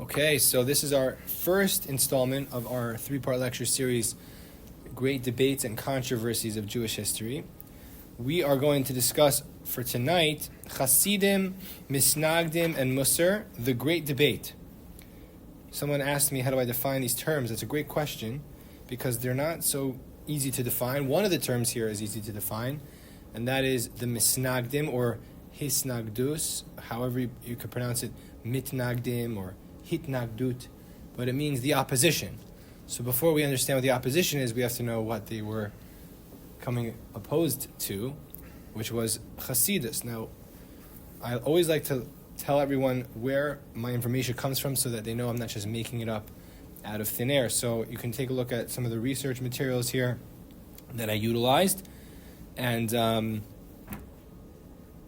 Okay, so this is our first installment of our three-part lecture series, Great Debates and Controversies of Jewish History. We are going to discuss for tonight Chassidim, Misnagdim, and Mussar, the Great Debate. Someone asked me, how do I define these terms? That's a great question, because they're not so easy to define. One of the terms here is easy to define, and that is the Misnagdim, or Hisnagdus, however you could pronounce it, Mitnagdim, or Hitnagdut, but it means the opposition. So before we understand what the opposition is, we have to know what they were coming opposed to, which was Chassidus. Now, I always like to tell everyone where my information comes from so that they know I'm not just making it up out of thin air. So you can take a look at some of the research materials here that I utilized, and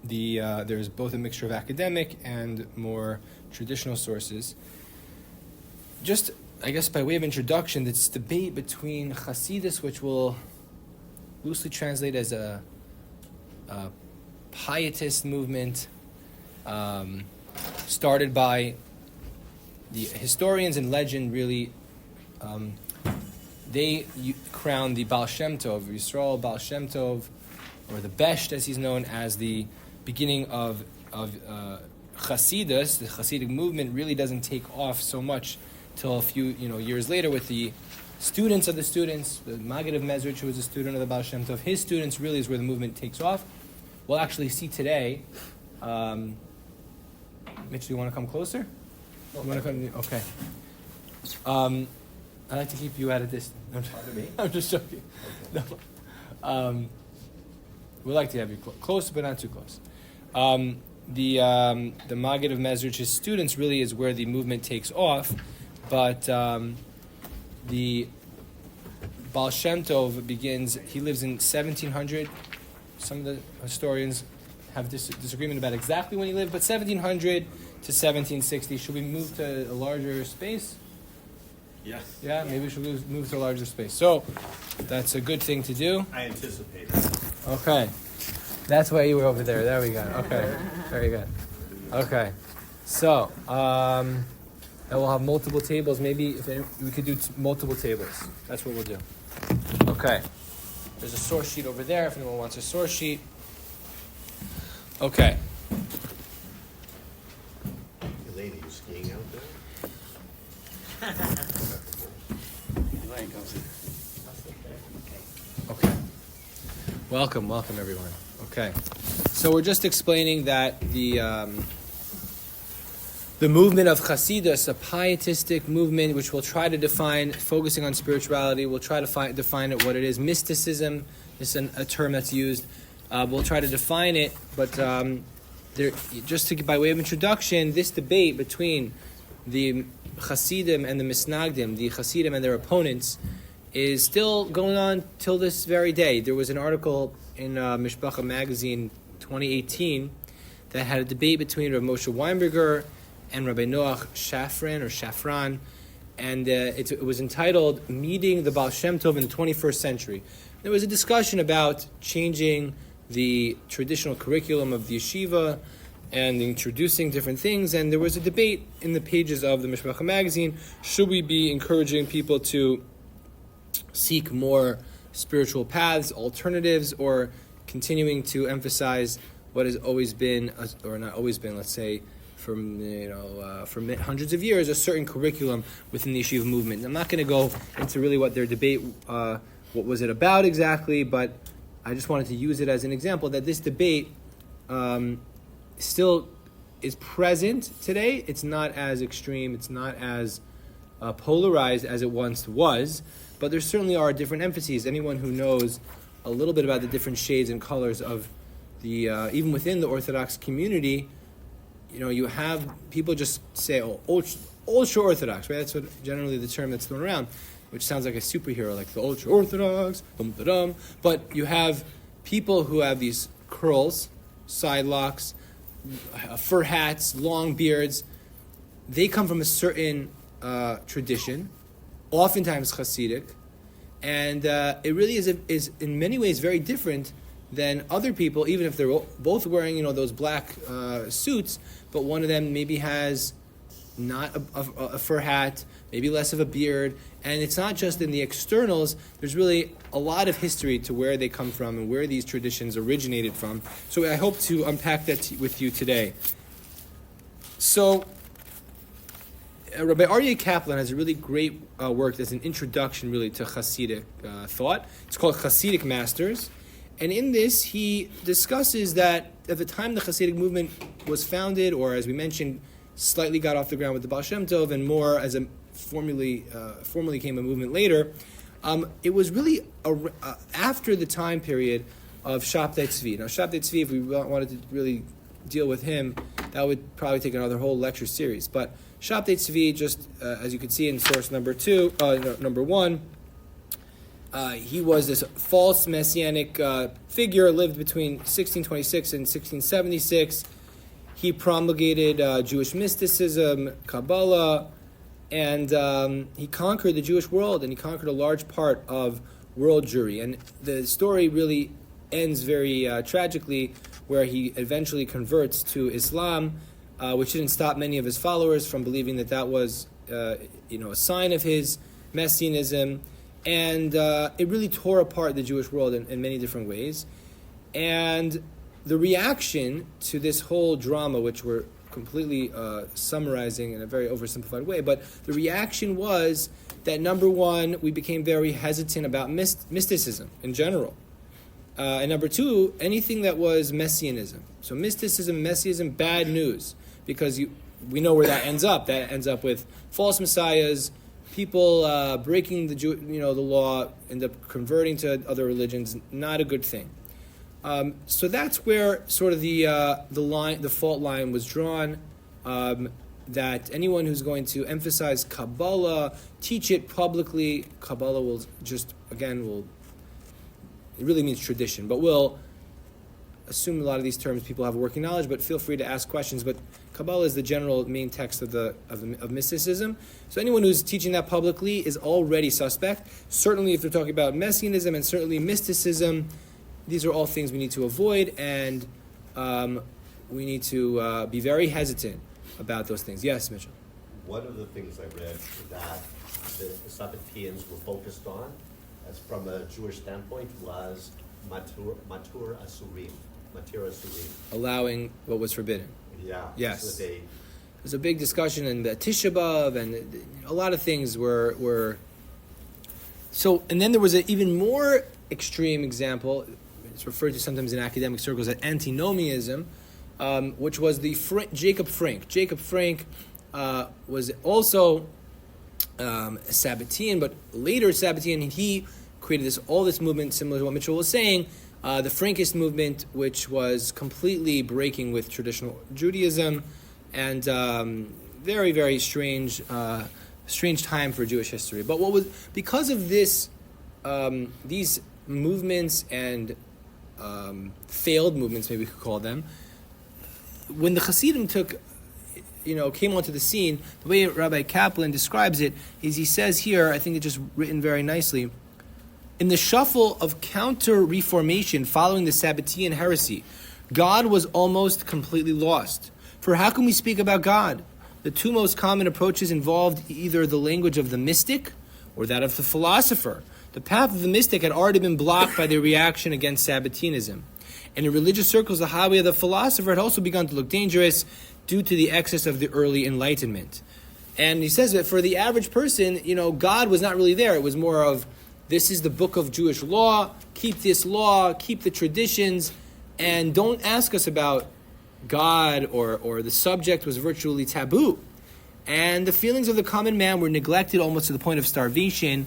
there's both a mixture of academic and more traditional sources. Just, I guess, by way of introduction, this debate between Chassidus, which will loosely translate as a pietist movement, started by the historians and legend, really, they crowned the Baal Shem Tov, Yisrael Baal Shem Tov, or the Besht, as he's known, as the beginning of Chassidus. The Chassidic movement really doesn't take off so much till a few years later with the students of the students, the Maggid of Mezrich, who was a student of the Baal Shem Tov. His students really is where the movement takes off. We'll actually see today. Mitch, do you want to come closer? You want to come? Okay. I like to keep you at a distance. I'm just joking. Okay. No. We like to have you close, but not too close. The Maggid of Mezrich's students really is where the movement takes off, but the Baal Shem Tov begins. He lives in 1700. Some of the historians have disagreement about exactly when he lived, but 1700 to 1760. Should we move to a larger space? Yes. Yeah, maybe we should move to a larger space. So that's a good thing to do. I anticipate that. Okay. That's why you were over there. There we go. Okay. Very good. Okay. So, and we'll have multiple tables. Maybe we could do multiple tables. That's what we'll do. Okay. There's a source sheet over there if anyone wants a source sheet. Okay. Elaine, are you skiing out there? Okay. Welcome everyone. Okay. So we're just explaining that the movement of Chassidus, a pietistic movement, which we'll try to define, focusing on spirituality. We'll try to define it, what it is. Mysticism is a term that's used. We'll try to define it, but by way of introduction, this debate between the Chassidim and the Misnagdim, the Chassidim and their opponents, is still going on till this very day. There was an article in Mishpacha magazine 2018 that had a debate between Rav Moshe Weinberger and Rabbi Noach Shafran, and it was entitled "Meeting the Baal Shem Tov in the 21st Century." There was a discussion about changing the traditional curriculum of the yeshiva and introducing different things, and there was a debate in the pages of the Mishpacha magazine: should we be encouraging people to seek more spiritual paths, alternatives, or continuing to emphasize what has always been, or not always been, let's say, for hundreds of years, a certain curriculum within the yeshiva movement. I'm not going to go into really what their debate, what was it about exactly, but I just wanted to use it as an example that this debate still is present today. It's not as extreme, it's not as polarized as it once was, but there certainly are different emphases. Anyone who knows a little bit about the different shades and colors of the, even within the Orthodox community, you have people just say, ultra-Orthodox, right? That's what generally the term that's thrown around, which sounds like a superhero, like the ultra-Orthodox, dum-da-dum. But you have people who have these curls, side locks, fur hats, long beards. They come from a certain tradition, oftentimes Chassidic, and it really is in many ways very different than other people, even if they're both wearing those black suits, but one of them maybe has not a fur hat, maybe less of a beard, and it's not just in the externals. There's really a lot of history to where they come from and where these traditions originated from. So I hope to unpack that with you today. So Rabbi Aryeh Kaplan has a really great work that's an introduction really to Hasidic thought. It's called Hasidic Masters. And in this, he discusses that at the time the Hasidic movement was founded, or as we mentioned, slightly got off the ground with the Baal Shem Tov, and more as a formally came a movement later, it was really after the time period of Shabtai Tzvi. Now, Shabtai Tzvi, if we wanted to really deal with him, that would probably take another whole lecture series. But Shabtai Tzvi, just as you can see in source number 1, he was this false messianic figure, lived between 1626 and 1676. He promulgated Jewish mysticism, Kabbalah, and he conquered the Jewish world, and he conquered a large part of world Jewry. And the story really ends very tragically, where he eventually converts to Islam, which didn't stop many of his followers from believing that was a sign of his messianism. And it really tore apart the Jewish world in many different ways. And the reaction to this whole drama, which we're completely summarizing in a very oversimplified way, but the reaction was that, number one, we became very hesitant about mysticism in general. And number two, anything that was messianism. So mysticism, messianism, bad news, because we know where that ends up. That ends up with false messiahs, people breaking the law, end up converting to other religions. Not a good thing. So that's where sort of the fault line was drawn. That anyone who's going to emphasize Kabbalah, teach it publicly, Kabbalah will it really means tradition, but we'll assume a lot of these terms people have working knowledge, but feel free to ask questions. But Kabbalah is the general main text of mysticism. So anyone who's teaching that publicly is already suspect. Certainly if they're talking about messianism and certainly mysticism, these are all things we need to avoid, and we need to be very hesitant about those things. Yes, Mitchell? One of the things I read that the Sabbateans were focused on, as from a Jewish standpoint, was matur asurim. Allowing what was forbidden. Yeah. Yes. So there's a big discussion in the Tisha B'Av, and a lot of things were. So, and then there was an even more extreme example. It's referred to sometimes in academic circles as antinomianism, which was the Jacob Frank. Jacob Frank was also a Sabbatean, but later Sabbatean, and he created this movement similar to what Mitchell was saying, the Frankist movement, which was completely breaking with traditional Judaism, and very, very strange time for Jewish history. But because of this, these movements and failed movements, maybe we could call them, when the Chassidim came onto the scene, the way Rabbi Kaplan describes it is, he says here, I think it's just written very nicely, in the shuffle of counter-reformation following the Sabbatean heresy, God was almost completely lost. For how can we speak about God? The two most common approaches involved either the language of the mystic or that of the philosopher. The path of the mystic had already been blocked by the reaction against Sabbateanism. And in religious circles, the highway of the philosopher had also begun to look dangerous due to the excess of the early Enlightenment. And he says that for the average person, God was not really there. It was more of, this is the book of Jewish law, keep this law, keep the traditions, and don't ask us about God, or the subject was virtually taboo. And the feelings of the common man were neglected almost to the point of starvation.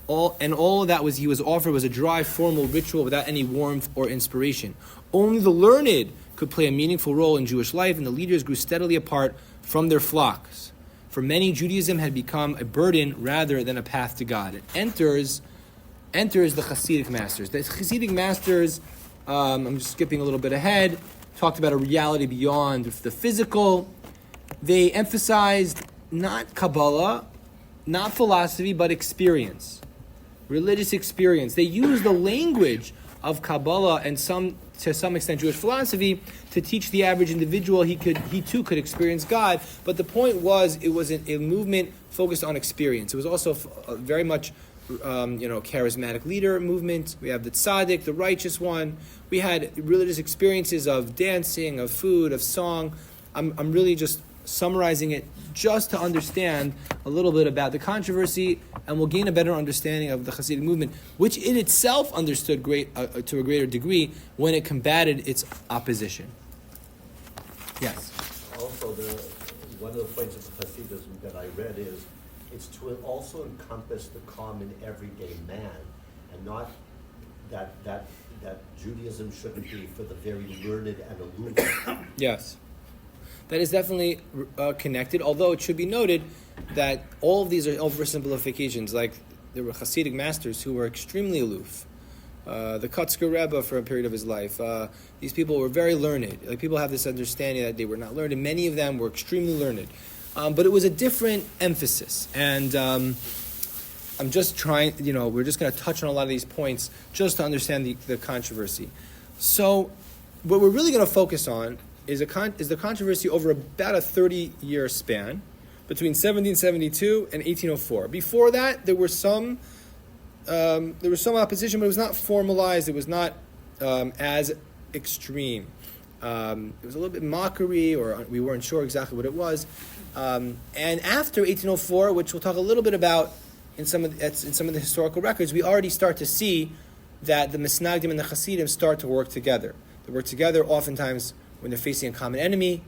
All that he was offered was a dry, formal ritual without any warmth or inspiration. Only the learned could play a meaningful role in Jewish life, and the leaders grew steadily apart from their flocks. For many, Judaism had become a burden rather than a path to God. It enters the Chassidic masters. The Chassidic masters, I'm just skipping a little bit ahead, talked about a reality beyond the physical. They emphasized not Kabbalah, not philosophy, but experience. Religious experience. They used the language of Kabbalah and some to some extent Jewish philosophy to teach the average individual he too could experience God. But the point was, it was a movement focused on experience. It was also very much charismatic leader movement. We have the tzaddik, the righteous one. We had religious experiences of dancing, of food, of song. I'm really just summarizing it just to understand a little bit about the controversy, and we'll gain a better understanding of the Chassidic movement, which in itself understood to a greater degree when it combated its opposition. Yes? Also, one of the points of Hasidism that I read is it's to also encompass the common everyday man, and not that Judaism shouldn't be for the very learned and aloof. Yes. That is definitely connected, although it should be noted that all of these are oversimplifications. Like, there were Hasidic masters who were extremely aloof. The Kotzker Rebbe for a period of his life. These people were very learned. Like, people have this understanding that they were not learned. Many of them were extremely learned. But it was a different emphasis. And I'm just trying, we're just going to touch on a lot of these points just to understand the controversy. So what we're really going to focus on is the controversy over about a 30-year span between 1772 and 1804. Before that, there was some opposition, but it was not formalized. It was not as extreme. It was a little bit mockery, or we weren't sure exactly what it was. And after 1804, which we'll talk a little bit about in some of the historical records, we already start to see that the Misnagdim and the Chassidim start to work together. They work together oftentimes when they're facing a common enemy.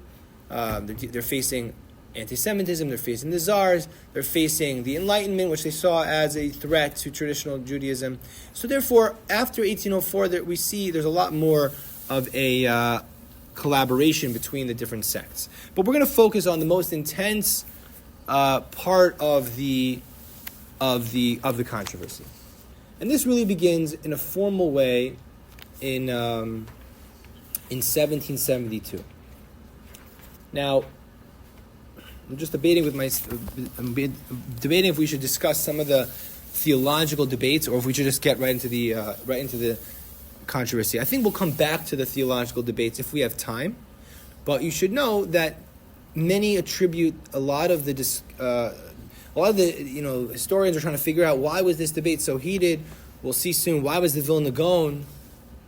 They're facing anti-Semitism, they're facing the czars, they're facing the Enlightenment, which they saw as a threat to traditional Judaism. So therefore, after 1804, we see there's a lot more of a collaboration between the different sects. But we're going to focus on the most intense part of the controversy. And this really begins in a formal way in 1772. Now, I'm just debating if we should discuss some of the theological debates, or if we should just get right into the controversy. I think we'll come back to the theological debates if we have time. But you should know that many attribute a lot of the historians are trying to figure out, why was this debate so heated? We'll see soon. Why was the Vilna Gaon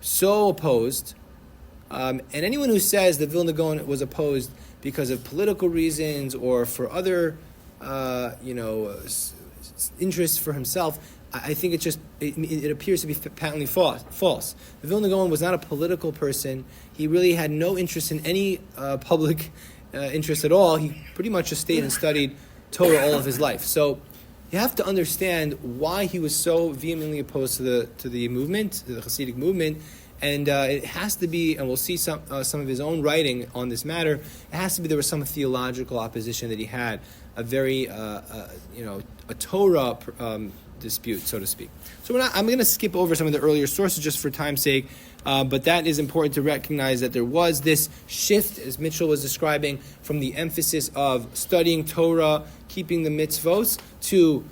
so opposed? And anyone who says that Vilna Gaon was opposed because of political reasons or for other, interests for himself, I think it appears to be patently false. The Vilna Gaon was not a political person. He really had no interest in any public interest at all. He pretty much just stayed and studied Torah all of his life. So you have to understand why he was so vehemently opposed to the movement, to the Hasidic movement. And it has to be, and we'll see some of his own writing on this matter, it has to be there was some theological opposition that he had, a very, a Torah dispute, so to speak. So I'm going to skip over some of the earlier sources just for time's sake, but that is important to recognize, that there was this shift, as Mitchell was describing, from the emphasis of studying Torah, keeping the mitzvos, to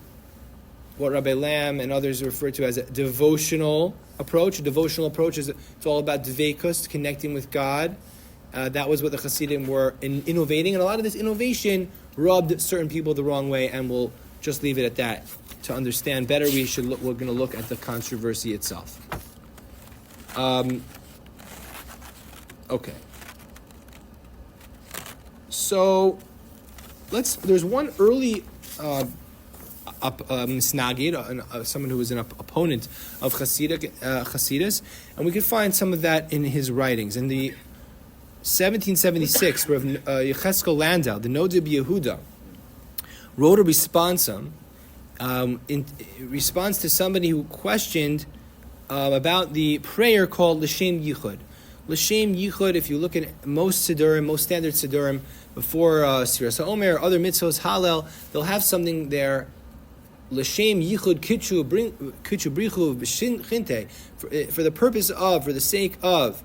what Rabbi Lamb and others refer to as a devotional approach. A devotional approach is it's all about dveikus, connecting with God. That was what the Chassidim were innovating, and a lot of this innovation rubbed certain people the wrong way, and we'll just leave it at that. To understand better, we're going to look at the controversy itself. Okay. So there's one early Misnagid, someone who was an opponent of Chassidus, and we can find some of that in his writings. In the 1776, Rav Yecheskel Landau, the Nodeh Yehuda, wrote a responsum in response to somebody who questioned about the prayer called L'Shem Yichud. L'Shem Yichud, if you look at most standard Siddurim, before Siras HaOmer or other mitzvos, Hallel, they'll have something there, L'Shem Yichud Kitchu Brichu B'Chinte, for the purpose of, for the sake of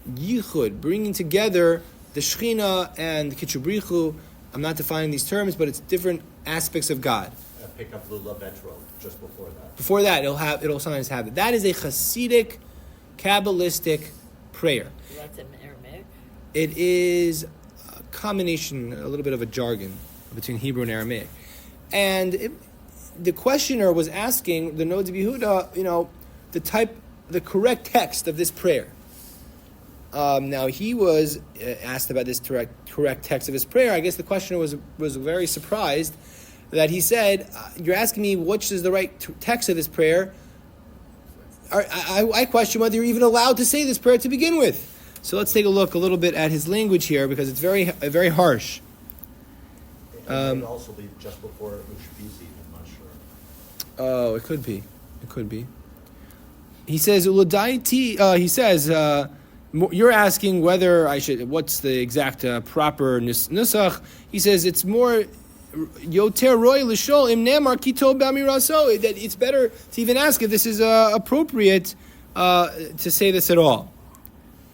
Yichud, bringing together the Shechina and the Kitchu Brichu. I'm not defining these terms, but it's different aspects of God. Pick up Lula Betro just before that. Before that, it'll sometimes have it. That is a Chassidic, Kabbalistic prayer. That's in Aramaic? It is a combination, a little bit of a jargon between Hebrew and Aramaic. And the questioner was asking the Nodes of Yehuda, the correct text of this prayer. Now, he was asked about this correct text of his prayer. I guess the questioner was very surprised that he said, you're asking me which is the right text of this prayer. I question whether you're even allowed to say this prayer to begin with. So let's take a look a little bit at his language here, because it's very, very harsh. It might also be just before Ushbizi, I'm not sure. Oh, it could be. It could be. He says, you're asking whether I should, what's the exact proper nusach? He says it's more yoter roy l'shol im nemar kitov b'amiraso, that it's better to even ask if this is appropriate to say this at all.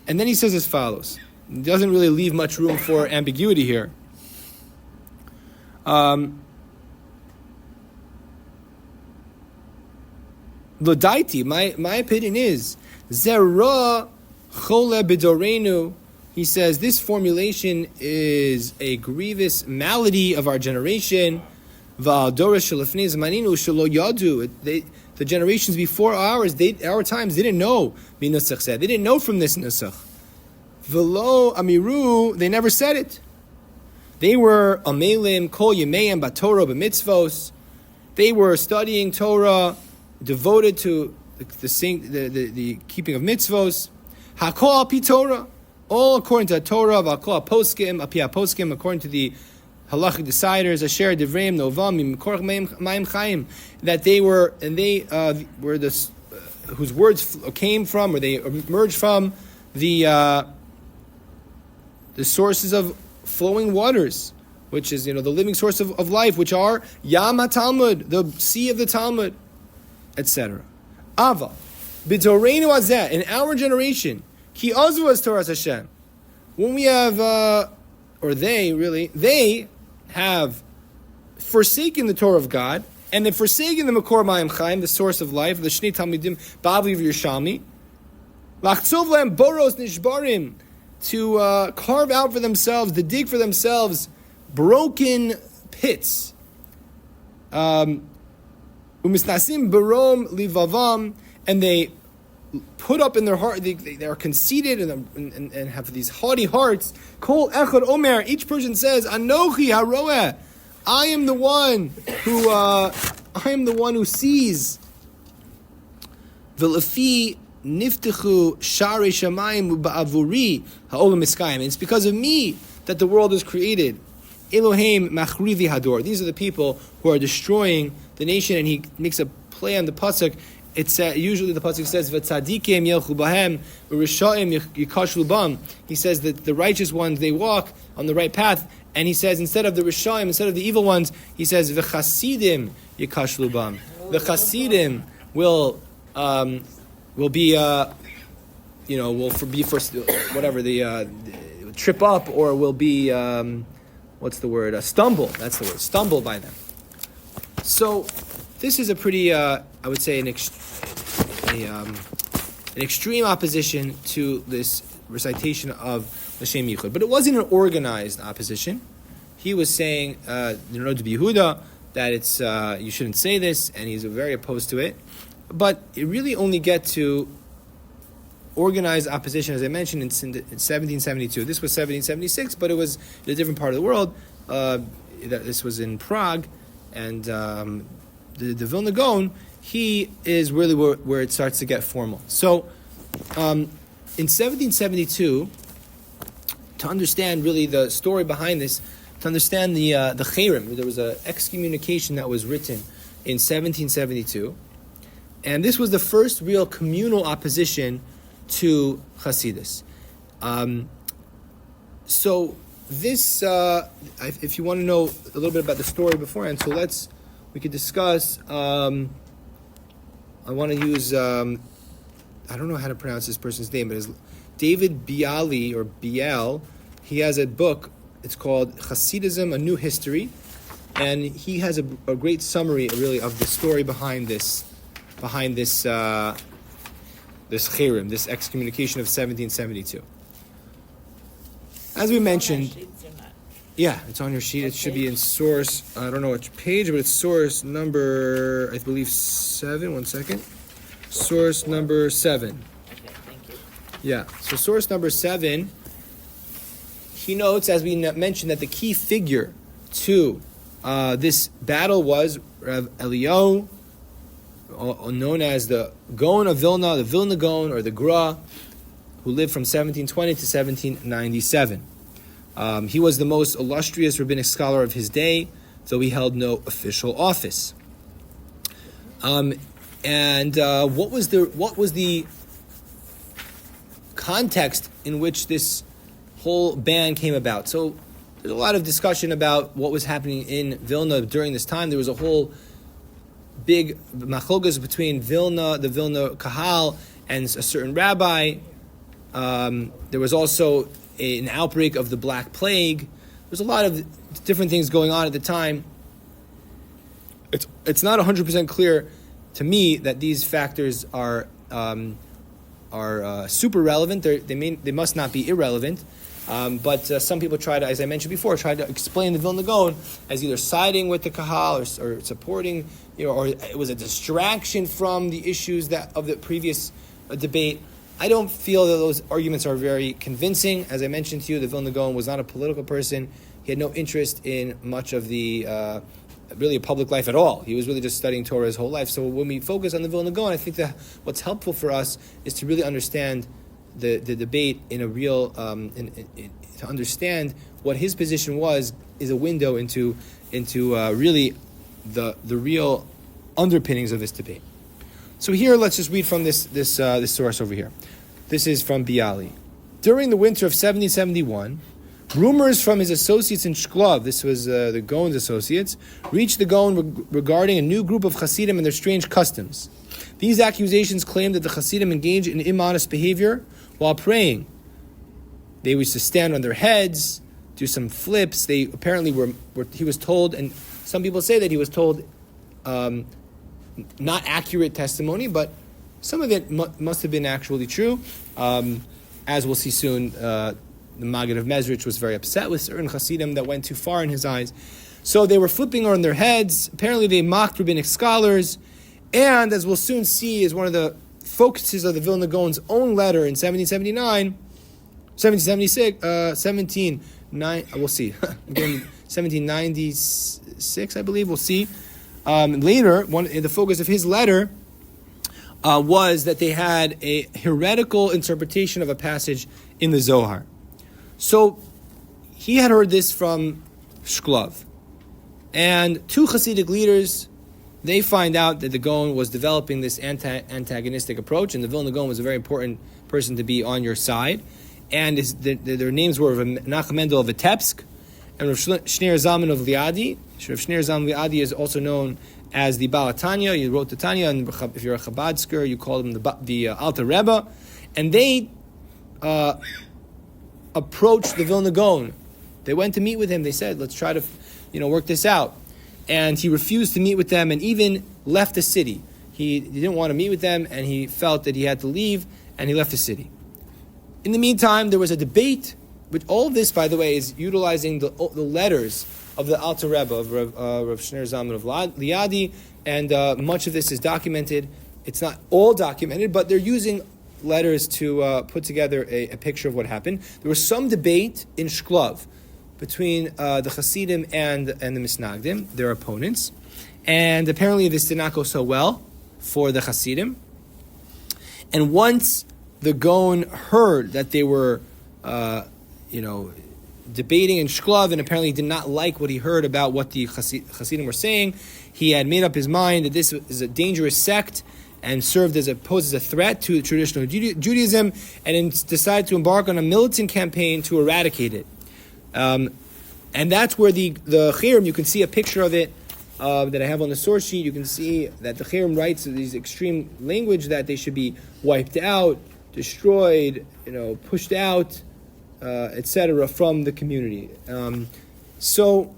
And then he says as follows. He doesn't really leave much room for ambiguity here. L'daiti, my opinion is zera chole b'dorenu. He says this formulation is a grievous malady of our generation. The generations before ours, our times, didn't know. They didn't know from this nusach. Velo amiru, they never said it. They were amelim kol yemeim batorah b'mitzvos. They were studying Torah, devoted to the keeping of mitzvos. Hakol al pi Torah, all according to the Torah. Hakol poskim, api poskim, according to the halachic deciders. Asher devreim novam mimkorach mayim chayim, that they were the whose words came from, or they emerged from the sources of flowing waters, which is the living source of life, which are Yam HaTalmud, the sea of the Talmud, etc. Ava b'toreinu hazeh, in our generation, ki azu es Torah Hashem. When we have, they have forsaken the Torah of God, and they've forsaken the Makor Mayim Chaim, the source of life, the Shnei Talmidim Bavli Yerushalmi, lachtzov lehem boros nishbarim, to carve out for themselves, to dig for themselves broken pits. Umisnasim barom livavam, and they put up in their heart, they are conceited and have these haughty hearts. Kol echad omer, each person says, Anochi haroeh, I am the one who sees. V'lefi niftechu sharei shamayim ba'avuri ha'olam miskayim. It's because of me that the world was created. Elohim machrivi hador. These are the people who are destroying the nation, and he makes a play on the pasuk. It's usually the pasuk says v'tzadikim yelchu bahem v'rishaim yikashlu bam. He says that the righteous ones, they walk on the right path, and he says instead of the rishaim, instead of the evil ones, he says v'chasidim yikashlu bam. The chasidim will be trip up, or will be stumble. That's the word, stumble by them. So this is a pretty, I would say, an extreme opposition to this recitation of L'Shem Yichud. But it wasn't an organized opposition. He was saying, to Yehuda, that it's you shouldn't say this, and he's very opposed to it. But it really only get to organized opposition, as I mentioned, in 1772. This was 1776, but it was in a different part of the world. This was in Prague, and the Vilna Gaon, he is really where it starts to get formal. So, in 1772, to understand really the story behind this, to understand the Cherem, there was an excommunication that was written in 1772, and this was the first real communal opposition to Hasidus. So this, if you want to know a little bit about the story beforehand, we could discuss. I want to use, I don't know how to pronounce this person's name, but it's David Biali, or Bial. He has a book, it's called Hasidism, A New History, and he has a great summary, really, of the story behind this cherem, this excommunication of 1772. As we mentioned, yeah, it's on your sheet. It should be in source. I don't know which page, but it's source number, I believe, 7. 1 second. Source number 7. Okay, thank you. Yeah. So source number 7. He notes, as we mentioned, that the key figure to this battle was Rav Eliyahu, known as the Gaon of Vilna, the Vilna Gaon, or the Gra, who lived from 1720 to 1797. He was the most illustrious rabbinic scholar of his day, though he held no official office. What was the context in which this whole ban came about? So there's a lot of discussion about what was happening in Vilna during this time. There was a whole big machlokas between Vilna, the Vilna Kahal, and a certain rabbi. There was also an outbreak of the Black Plague. There's a lot of different things going on at the time. It's not 100% clear to me that these factors are super relevant. They must not be irrelevant. But some people try to, as I mentioned before, try to explain the Vilna Gaon as either siding with the Kahal or supporting, or it was a distraction from the issues of the previous debate. I don't feel that those arguments are very convincing. As I mentioned to you, the Vilna Gaon was not a political person. He had no interest in much of the really public life at all. He was really just studying Torah his whole life. So when we focus on the Vilna Gaon, I think that what's helpful for us is to really understand the debate in a real, to understand what his position was, is a window into really the real underpinnings of this debate. So here, let's just read from this source over here. This is from Bialy. During the winter of 1771, rumors from his associates in Shklov, this was the Gaon's associates, reached the Gaon regarding a new group of Chassidim and their strange customs. These accusations claimed that the Chassidim engaged in immodest behavior while praying. They used to stand on their heads, do some flips. They apparently were he was told, and some people say that he was told not accurate testimony, but some of it must have been actually true. As we'll see soon, the Maggid of Mezrich was very upset with certain Chassidim that went too far in his eyes. So they were flipping on their heads. Apparently they mocked rabbinic scholars. And as we'll soon see, is one of the focuses of the Vilna Gaon's own letter in 1776, we'll see. Again, 1796, I believe, we'll see. Later, the focus of his letter was that they had a heretical interpretation of a passage in the Zohar. So he had heard this from Shklov. And two Hasidic leaders, they find out that the Gaon was developing this antagonistic approach, and the Vilna Gaon was a very important person to be on your side. And their names were Menachem Mendel of Vitebsk and Rav Shneur Zalman of Liadi. Rav Shneur Zalman of Liadi is also known as the Baal Tanya. He wrote the Tanya, and if you're a Chabadsker, you call him the Alter Rebbe. And they approached the Vilna Gaon. They went to meet with him. They said, let's try to work this out. And he refused to meet with them and even left the city. He didn't want to meet with them, and he felt that he had to leave, and he left the city. In the meantime, there was a debate, but all of this, by the way, is utilizing the letters of the Alter Rebbe, of Rav Shneur Zalman of Liadi, and much of this is documented. It's not all documented, but they're using letters to put together a picture of what happened. There was some debate in Shklov between the Chassidim and the Misnagdim, their opponents, and apparently this did not go so well for the Chassidim. And once the Gaon heard that they were, debating in Shklov, and apparently did not like what he heard about what the Chassidim were saying, he had made up his mind that this is a dangerous sect and posed as a threat to traditional Judaism, and decided to embark on a militant campaign to eradicate it. And that's where the Cherem, you can see a picture of it that I have on the source sheet. You can see that the Cherem writes these extreme language that they should be wiped out, destroyed, pushed out, etc. from the community. So,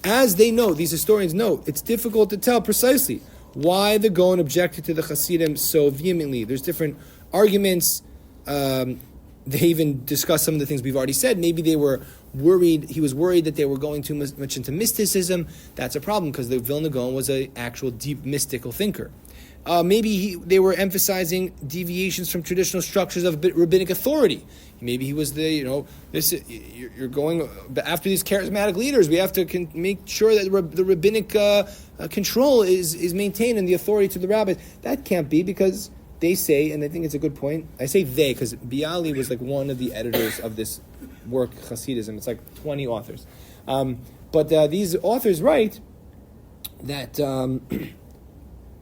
as they know, these historians know, it's difficult to tell precisely why the Gaon objected to the Chassidim so vehemently. There's different arguments. They even discuss some of the things we've already said. Maybe they were worried. He was worried that they were going too much into mysticism. That's a problem because the Vilna Gaon was an actual deep mystical thinker. Maybe they were emphasizing deviations from traditional structures of rabbinic authority. Maybe he was you're going after these charismatic leaders. We have to make sure that the rabbinic control is maintained and the authority to the rabbis. That can't be because they say, and I think it's a good point. I say they because Bialy was like one of the editors of this work, Hasidism. It's like 20 authors. But these authors write that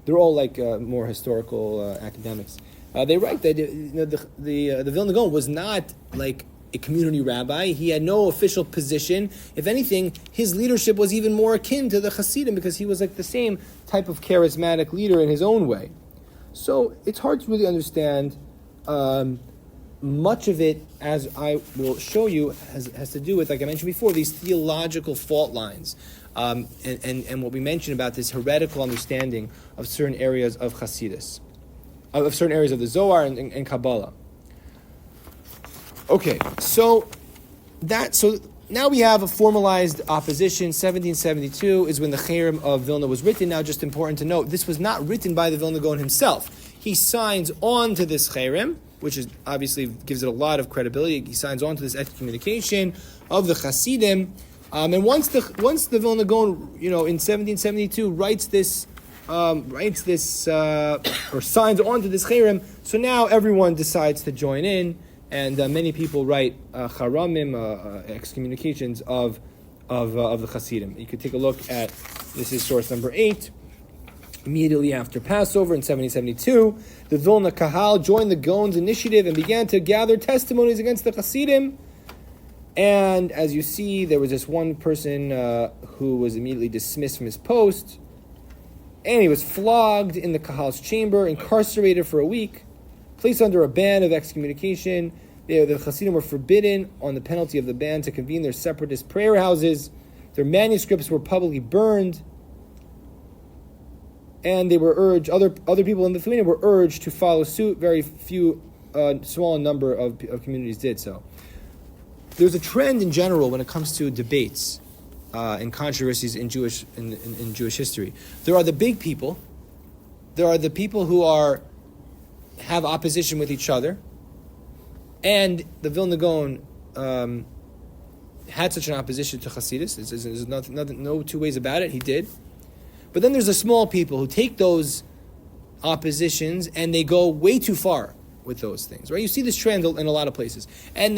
they're all like more historical academics. They write that the Vilna Gaon was not like a community rabbi. He had no official position. If anything, his leadership was even more akin to the Chassidim because he was like the same type of charismatic leader in his own way. So it's hard to really understand. Much of it, as I will show you, has to do with, like I mentioned before, these theological fault lines. And what we mentioned about this heretical understanding of certain areas of Hasidus, of certain areas of the Zohar and Kabbalah. Okay, so now we have a formalized opposition. 1772 is when the Cherem of Vilna was written. Now, just important to note, this was not written by the Vilna Gaon himself. He signs on to this Cherem, which is obviously gives it a lot of credibility. He signs on to this excommunication of the Chassidim. And once the Vilna Gaon, in 1772 writes this or signs on to this Cherem, so now everyone decides to join in, and many people write charamim, excommunications of the Chassidim. You could take a look at, this is source number 8. Immediately after Passover in 1772, the Vilna Kahal joined the Gaon's initiative and began to gather testimonies against the Chassidim. And as you see, there was this one person who was immediately dismissed from his post, and he was flogged in the Kahal's chamber, incarcerated for a week, placed under a ban of excommunication. The Chassidim were forbidden, on the penalty of the ban, to convene their separatist prayer houses. Their manuscripts were publicly burned, and they were urged. Other people in Lithuania were urged to follow suit. Very few, small number of communities did so. There's a trend in general when it comes to debates and controversies in Jewish history. There are the big people. There are the people who have opposition with each other, and the Vilna Gaon had such an opposition to Hasidus. There's no two ways about it. He did. But then there's the small people who take those oppositions and they go way too far with those things, right? You see this trend in a lot of places. And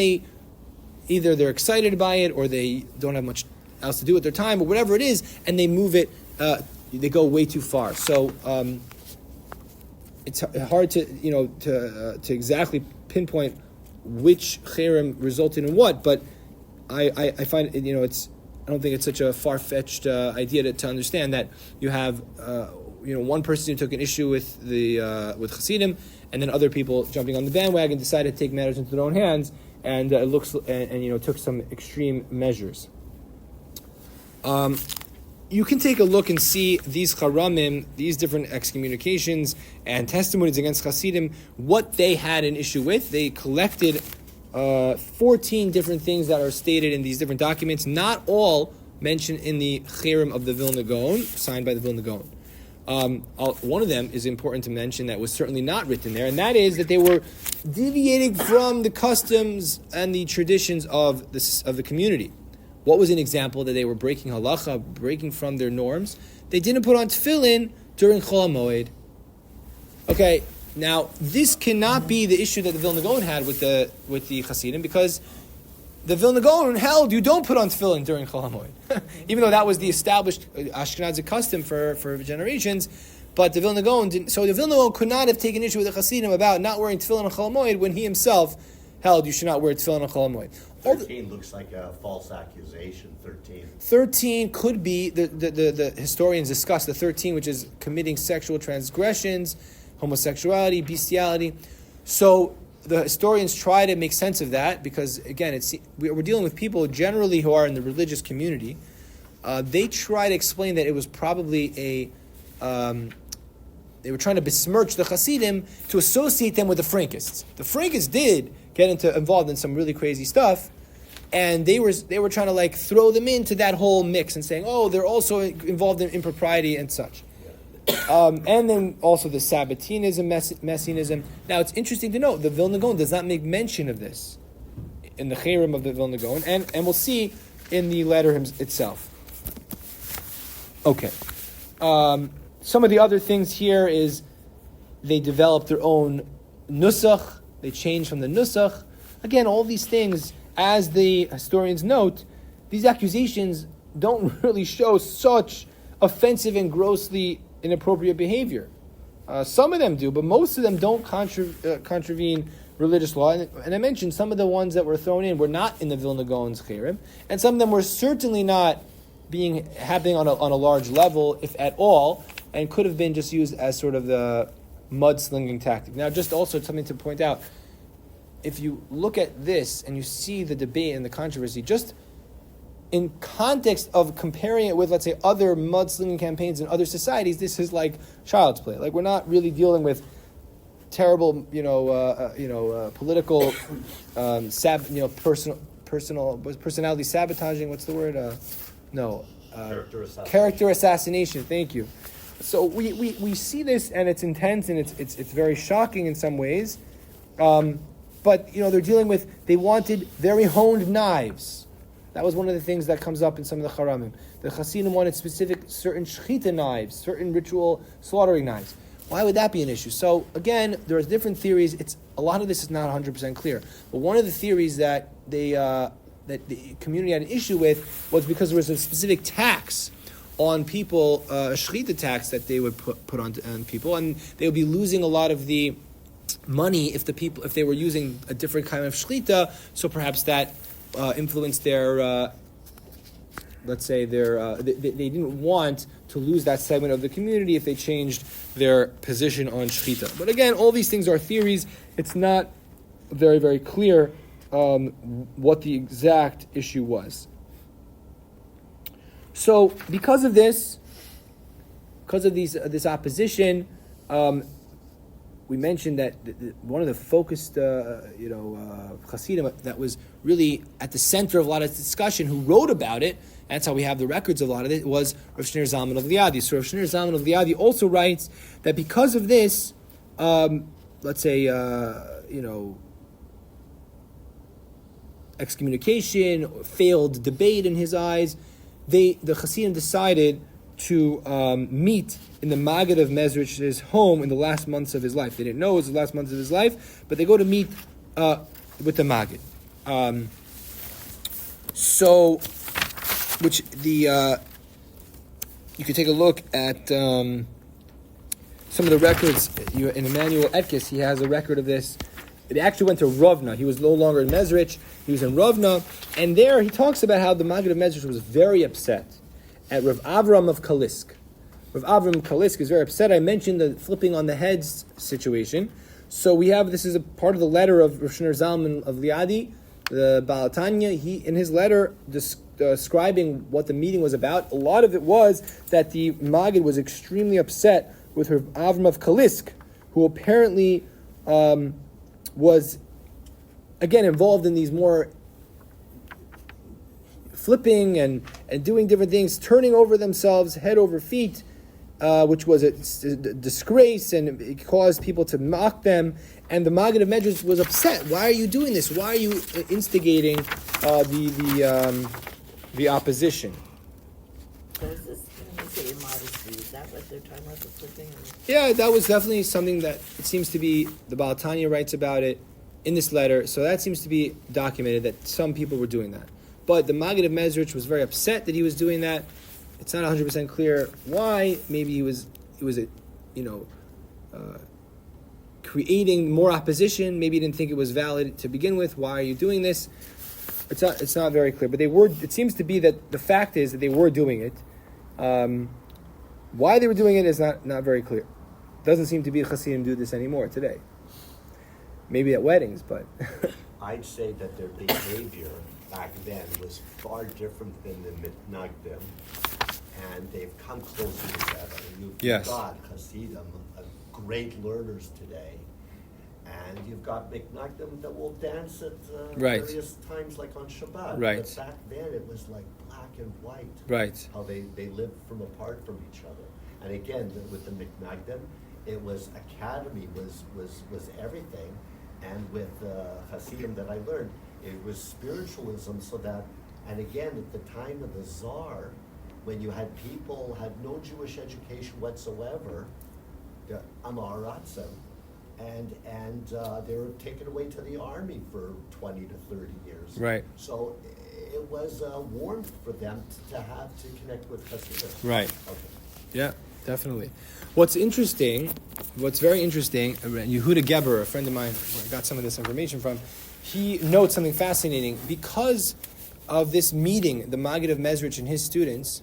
either they're excited by it or they don't have much else to do with their time or whatever it is, and they move it, they go way too far. So it's hard to exactly pinpoint which cherem resulted in what, but I find I don't think it's such a far-fetched idea to understand that you have one person who took an issue with Chassidim, and then other people jumping on the bandwagon decided to take matters into their own hands, and took some extreme measures. You can take a look and see these charamim, these different excommunications and testimonies against Chassidim, what they had an issue with. They collected 14 different things that are stated in these different documents, not all mentioned in the Cherem of the Vilna Gaon, signed by the Vilna Gaon. One of them is important to mention that was certainly not written there, and that is that they were deviating from the customs and the traditions of the community. What was an example that they were breaking halacha, breaking from their norms? They didn't put on tefillin during Chol HaMoed. Okay, now this cannot be the issue that the Vilna Gaon had with the Chassidim, because the Vilna Gaon held you don't put on tefillin during Chol HaMoed, even though that was the established Ashkenazi custom for generations. But the Vilna Gaon didn't. So the Vilna Gaon could not have taken issue with the Chassidim about not wearing tefillin on Chol HaMoed when he himself held you should not wear tefillin on Chol HaMoed. 13 looks like a false accusation. 13 could be, the historians discuss the 13, which is committing sexual transgressions, homosexuality, bestiality. So the historians try to make sense of that because, again, we're dealing with people generally who are in the religious community. They try to explain that it was probably they were trying to besmirch the Chassidim to associate them with the Frankists. The Frankists did get involved in some really crazy stuff, and they were trying to like throw them into that whole mix and saying, oh, they're also involved in impropriety and such. And then also the Sabbatinism, Messianism. Now it's interesting to note the Vilna Gaon does not make mention of this in the Cherem of the Vilna Gaon, and we'll see in the letter itself. Okay. Some of the other things here is they developed their own nusach. They changed from the nusach. Again, all these things, as the historians note, these accusations don't really show such offensive and grossly inappropriate behavior. Some of them do, but most of them don't contravene religious law. And I mentioned some of the ones that were thrown in were not in the Vilna Gaon's Cherem, and some of them were certainly not happening on a large level, if at all, and could have been just used as sort of the mudslinging tactic. Now, just also something to point out, if you look at this and you see the debate and the controversy, just in context of comparing it with, let's say, other mudslinging campaigns in other societies, this is like child's play. Like, we're not really dealing with terrible, political, personality sabotaging. What's the word? Character assassination. Thank you. So we see this, and it's intense, and it's very shocking in some ways. But they're dealing with, they wanted very honed knives. That was one of the things that comes up in some of the Charamim. The Chassidim wanted certain shechita knives, certain ritual slaughtering knives. Why would that be an issue? So again, there's different theories. A lot of this is not 100% clear. But one of the theories that that the community had an issue with was because there was a specific tax on people, a shechita tax that they would put on people, and they would be losing a lot of the money if they were using a different kind of shechita. So perhaps that influenced their, they didn't want to lose that segment of the community if they changed their position on shechita. But again, all these things are theories. It's not very, very clear what the exact issue was. So because of this opposition, we mentioned that one of the focused, Chassidim that was really at the center of a lot of discussion, who wrote about it, that's how we have the records of a lot of it, was Rav Shneur Zalman of Liadi. So Rav Shneur Zalman of Liadi also writes that because of this, excommunication, or failed debate in his eyes, the Chassidim decided to meet in the Maggid of Mezrich's home in the last months of his life. They didn't know it was the last months of his life, but they go to meet with the Maggid. You could take a look at some of the records. In Emmanuel Etkes, he has a record of this. It actually went to Ravna. He was no longer in Mezrich. He was in Ravna. And there he talks about how the Maggid of Mezrich was very upset at Rav Avram of Kalisk. Rav Avram of Kalisk is very upset. I mentioned the flipping on the heads situation. So this is a part of the letter of Rav Shneur Zalman of Liadi, the Baal Tanya. He, in his letter describing what the meeting was about, a lot of it was that the Maggid was extremely upset with Rav Avram of Kalisk, who apparently was, again, involved in these more flipping and doing different things, turning over themselves head over feet, which was a disgrace, and it caused people to mock them. And the Maggid of Medrash was upset. Why are you doing this? Why are you instigating the opposition? So is this, when you say immodesty, is that what they're talking about, the flipping? Yeah, that was definitely something that it seems to be, the Baal Tanya writes about it in this letter, so that seems to be documented that some people were doing that. But the Maggid of Mezrich was very upset that he was doing that. It's not 100% clear why. Maybe he was creating more opposition. Maybe he didn't think it was valid to begin with. Why are you doing this? It's not very clear. But it seems to be that the fact is that they were doing it. Why they were doing it is not very clear. Doesn't seem to be Chassidim do this anymore today. Maybe at weddings, but I'd say that their behavior back then was far different than the Misnagdim, and they've come closer together. You've yes. got Chassidim, a great learners today. And you've got Misnagdim that will dance at Right. various times, like on Shabbat. Right. But back then it was like black and white. Right. How they lived from apart from each other. And again, with the Misnagdim, it was academy was everything. And with Chassidim that I learned, it was spiritualism. So that, and again, at the time of the Tsar, when you had people had no Jewish education whatsoever, the Amaratzim, and they were taken away to the army for 20 to 30 years. Right. So it was a warmth for them to have to connect with Chassidim. Right. Okay. Yeah, definitely. What's very interesting, Yehuda Geber, a friend of mine, where I got some of this information from, he notes something fascinating. Because of this meeting, the Maggid of Mezrich and his students,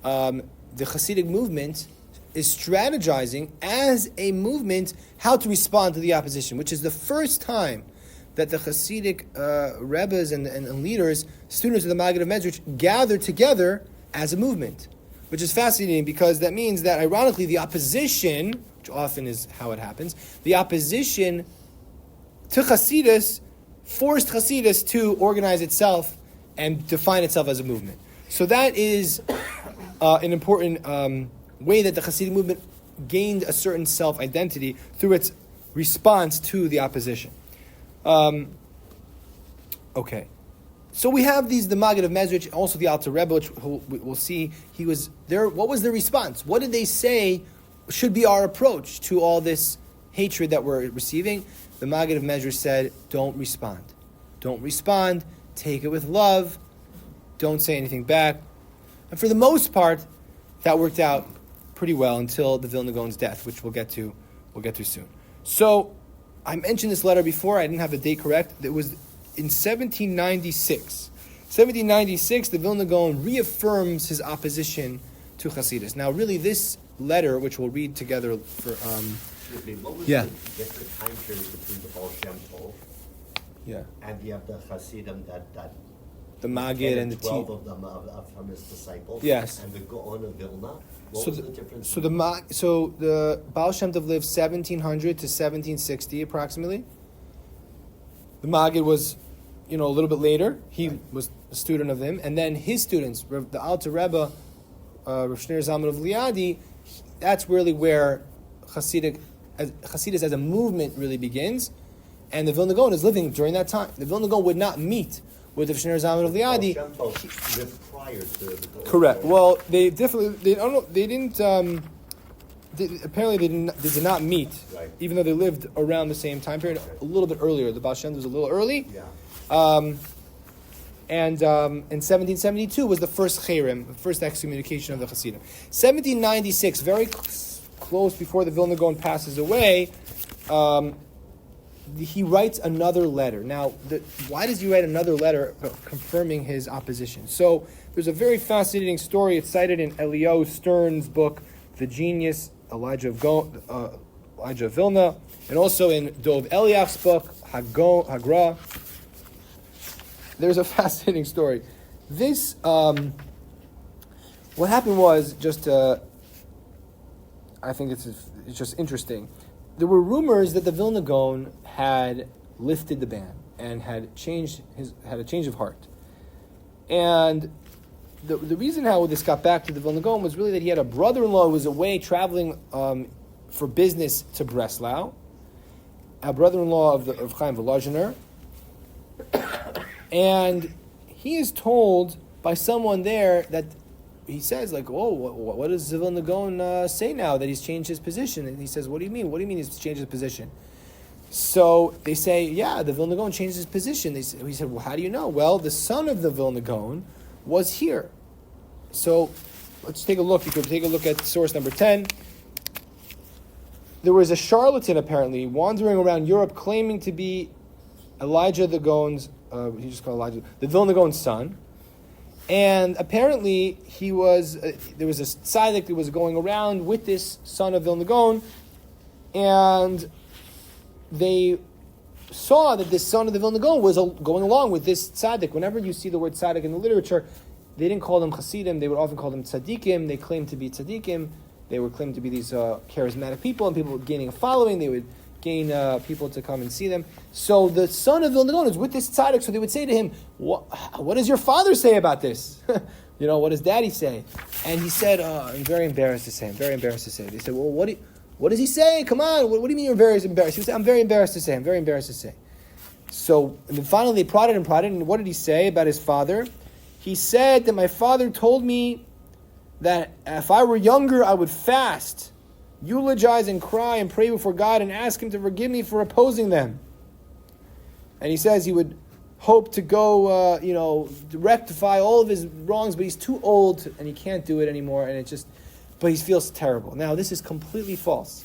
the Hasidic movement is strategizing as a movement how to respond to the opposition, which is the first time that the Hasidic Rebbes and leaders, students of the Maggid of Mezrich, gather together as a movement, which is fascinating because that means that, ironically, the opposition, which often is how it happens, the opposition to Hasidus forced Hasidus to organize itself and define itself as a movement. So that is an important way that the Hasidic movement gained a certain self-identity through its response to the opposition. Okay. So we have the Maggid of Mezrich, also the Alter Rebbe, which we'll see. He was there. What was their response? What did they say should be our approach to all this hatred that we're receiving? The Maggid of Mezrich said, don't respond. Don't respond. Take it with love. Don't say anything back. And for the most part, that worked out pretty well until the Vilna Gaon's death, which we'll get to soon. So I mentioned this letter before. I didn't have the date correct. It was in 1796. 1796, the Vilna Gaon reaffirms his opposition to Hasidus. Now, really, this letter, which we'll read together for... Excuse me, what was Yeah. the different time period between the Baal Shem Tov and you have the Chassidim that the Maggid and the 12 of them from his disciples? Yes. And the Gaon of Vilna? What So was the, the difference? so the Baal Shem Tov lived 1700 to 1760 approximately. The Maggid was, a little bit later. He was a student of him, and then his students, the Alter Rebbe, Rav Shneur Zalman of Liadi. That's really where Hasidus as a movement really begins, and the Vilna Gaon is living during that time. The Vilna Gaon would not meet with Rav Shneur Zalman of Liadi. Baal Shem Tov lived prior to the Gaon. Correct. Well, they didn't. Apparently, they did not meet, Right. even though they lived around the same time period, a little bit earlier. The Baal Shem Tov was a little early. Yeah. And in 1772 was the first Cherem, the first excommunication of the Chassidim. 1796, very close before the Vilna Gaon passes away, he writes another letter. Now, why does he write another letter confirming his opposition? So there's a very fascinating story. It's cited in Eliyahu Stern's book, The Genius, Elijah of Vilna, and also in Dov Eliach's book, Hagra. There's a fascinating story. This, what happened was I think it's just interesting. There were rumors that the Vilna Gaon had lifted the ban and had a change of heart. And the reason how this got back to the Vilna Gaon was really that he had a brother-in-law who was away traveling for business to Breslau, a brother-in-law of Chaim Volozhiner, and he is told by someone there that he says, like, oh, what does the Vilna Gaon say now that he's changed his position? And he says, what do you mean? What do you mean he's changed his position? So they say, yeah, the Vilna Gaon changed his position. He said, well, how do you know? Well, the son of the Vilna Gaon was here. So let's take a look. You could take a look at source number 10. There was a charlatan, apparently, wandering around Europe claiming to be Elijah the Gaon's, he just called Elijah, the Vilna Gaon's son. And apparently there was a tzaddik that was going around with this son of Vilna Gaon, and they saw that this son of the Vilna Gaon was going along with this tzaddik. Whenever you see the word tzaddik in the literature, they didn't call them Chassidim, they would often call them tzaddikim. They claimed to be tzaddikim, They were claimed to be these charismatic people, and people were gaining a following. They would gain people to come and see them. So the son of Vilna Gaon is with this tzaddik, so they would say to him, what does your father say about this? What does daddy say? And he said, I'm very embarrassed to say. They said, well, what does he say? Come on, what do you mean you're very embarrassed? He said, I'm very embarrassed to say. So and then finally they prodded, and what did he say about his father? He said that my father told me that if I were younger, I would fast, eulogize and cry and pray before God and ask him to forgive me for opposing them. And he says he would hope to go, to rectify all of his wrongs, but he's too old and he can't do it anymore, but he feels terrible. Now, this is completely false.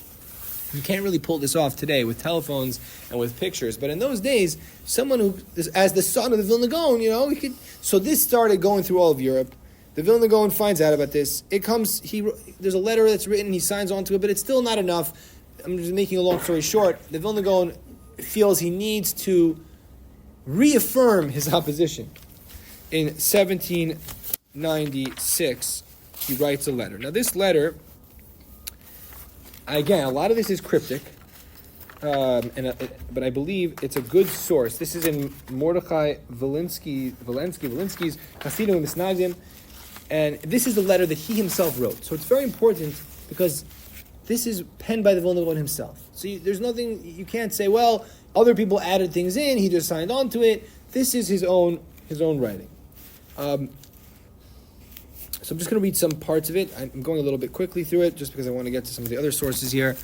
You can't really pull this off today with telephones and with pictures, but in those days, someone who, as the son of the Vilna Gaon, he could. So this started going through all of Europe. The Vilna Gaon finds out about this. There's a letter that's written, and he signs onto it, but it's still not enough. I'm just making a long story short. The Vilna Gaon feels he needs to reaffirm his opposition. In 1796, he writes a letter. Now, this letter, again, a lot of this is cryptic, but I believe it's a good source. This is in Mordechai Valinsky's Chassidim and Misnagdim, and this is the letter that he himself wrote. So it's very important because this is penned by the Vilna Gaon himself. So there's nothing, you can't say, well, other people added things in, he just signed on to it. This is his own writing. So I'm just going to read some parts of it. I'm going a little bit quickly through it just because I want to get to some of the other sources here.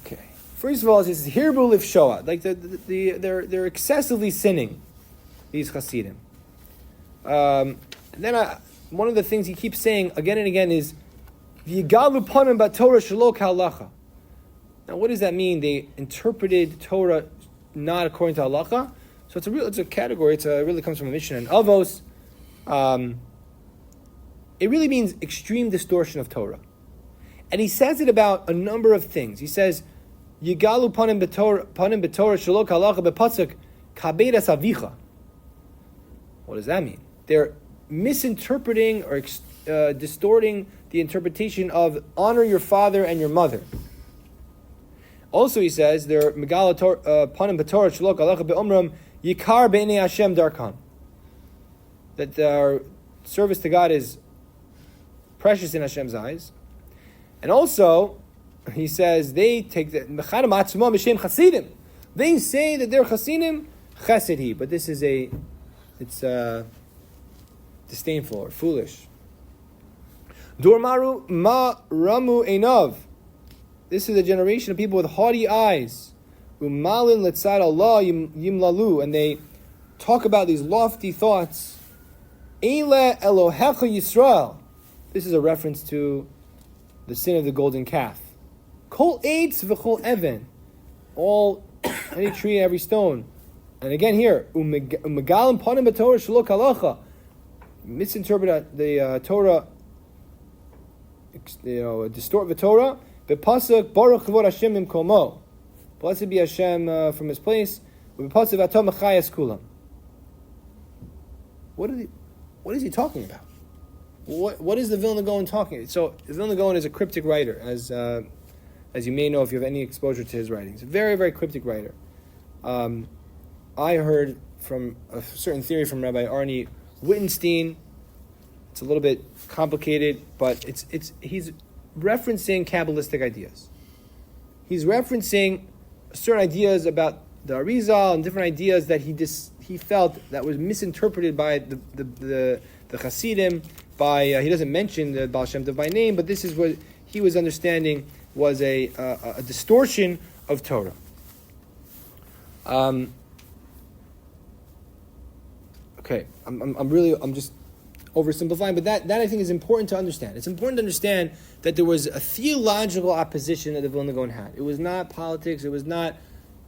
Okay. First of all, it says Hirbu Liv Shoah. Like they're excessively sinning, these Chassidim. One of the things he keeps saying again and again is V'yigalu panim b'Torah shelo k'halacha. Now, what does that mean? They interpreted Torah not according to halacha. So it's a category. It really comes from a Mishnah and Avos. It really means extreme distortion of Torah. And he says it about a number of things. He says, Yigalu panim b'Torah shelo k'halacha b'pasuk kabedas avicha. What does that mean? They're misinterpreting or distorting the interpretation of honor your father and your mother. Also, he says, they're megala panim b'Torah shelo k'halacha be'omram yikar b'nei Hashem darkan. That their service to God is precious in Hashem's eyes. And also, he says, they take the Mechanim Atzma B'Shem Chassidim. They say that they're Chassidim, Chesed he. But this is it's disdainful or foolish. Dormaru Ma Ramu Einav. This is a generation of people with haughty eyes. Umalin Letzad Allah Yimlalu. And they talk about these lofty thoughts. Eile Elohecha Yisrael. This is a reference to the sin of the golden calf. Kol eitz v'chol even. Any tree, every stone. And again here, umegalim panim b'Torah shelo k'halacha. Misinterpret the Torah, distort the Torah. B'pasuk baruch kavod Hashem imkomo. Blessed be Hashem from His place. B'pasuk atom mechayas kulam. What is he talking about? What is the Vilna Gaon talking about? So the Vilna Gaon is a cryptic writer, as you may know if you have any exposure to his writings. A very, very cryptic writer. I heard from a certain theory from Rabbi Arnie Wittenstein. It's a little bit complicated, but he's referencing Kabbalistic ideas. He's referencing certain ideas about the Arizal and different ideas that he felt that was misinterpreted by the Chassidim. He doesn't mention the Baal Shem Tov by name, but this is what he was understanding was a distortion of Torah. Okay, I'm just oversimplifying, but that I think is important to understand. It's important to understand that there was a theological opposition that the Vilna Gaon had. It was not politics. It was not,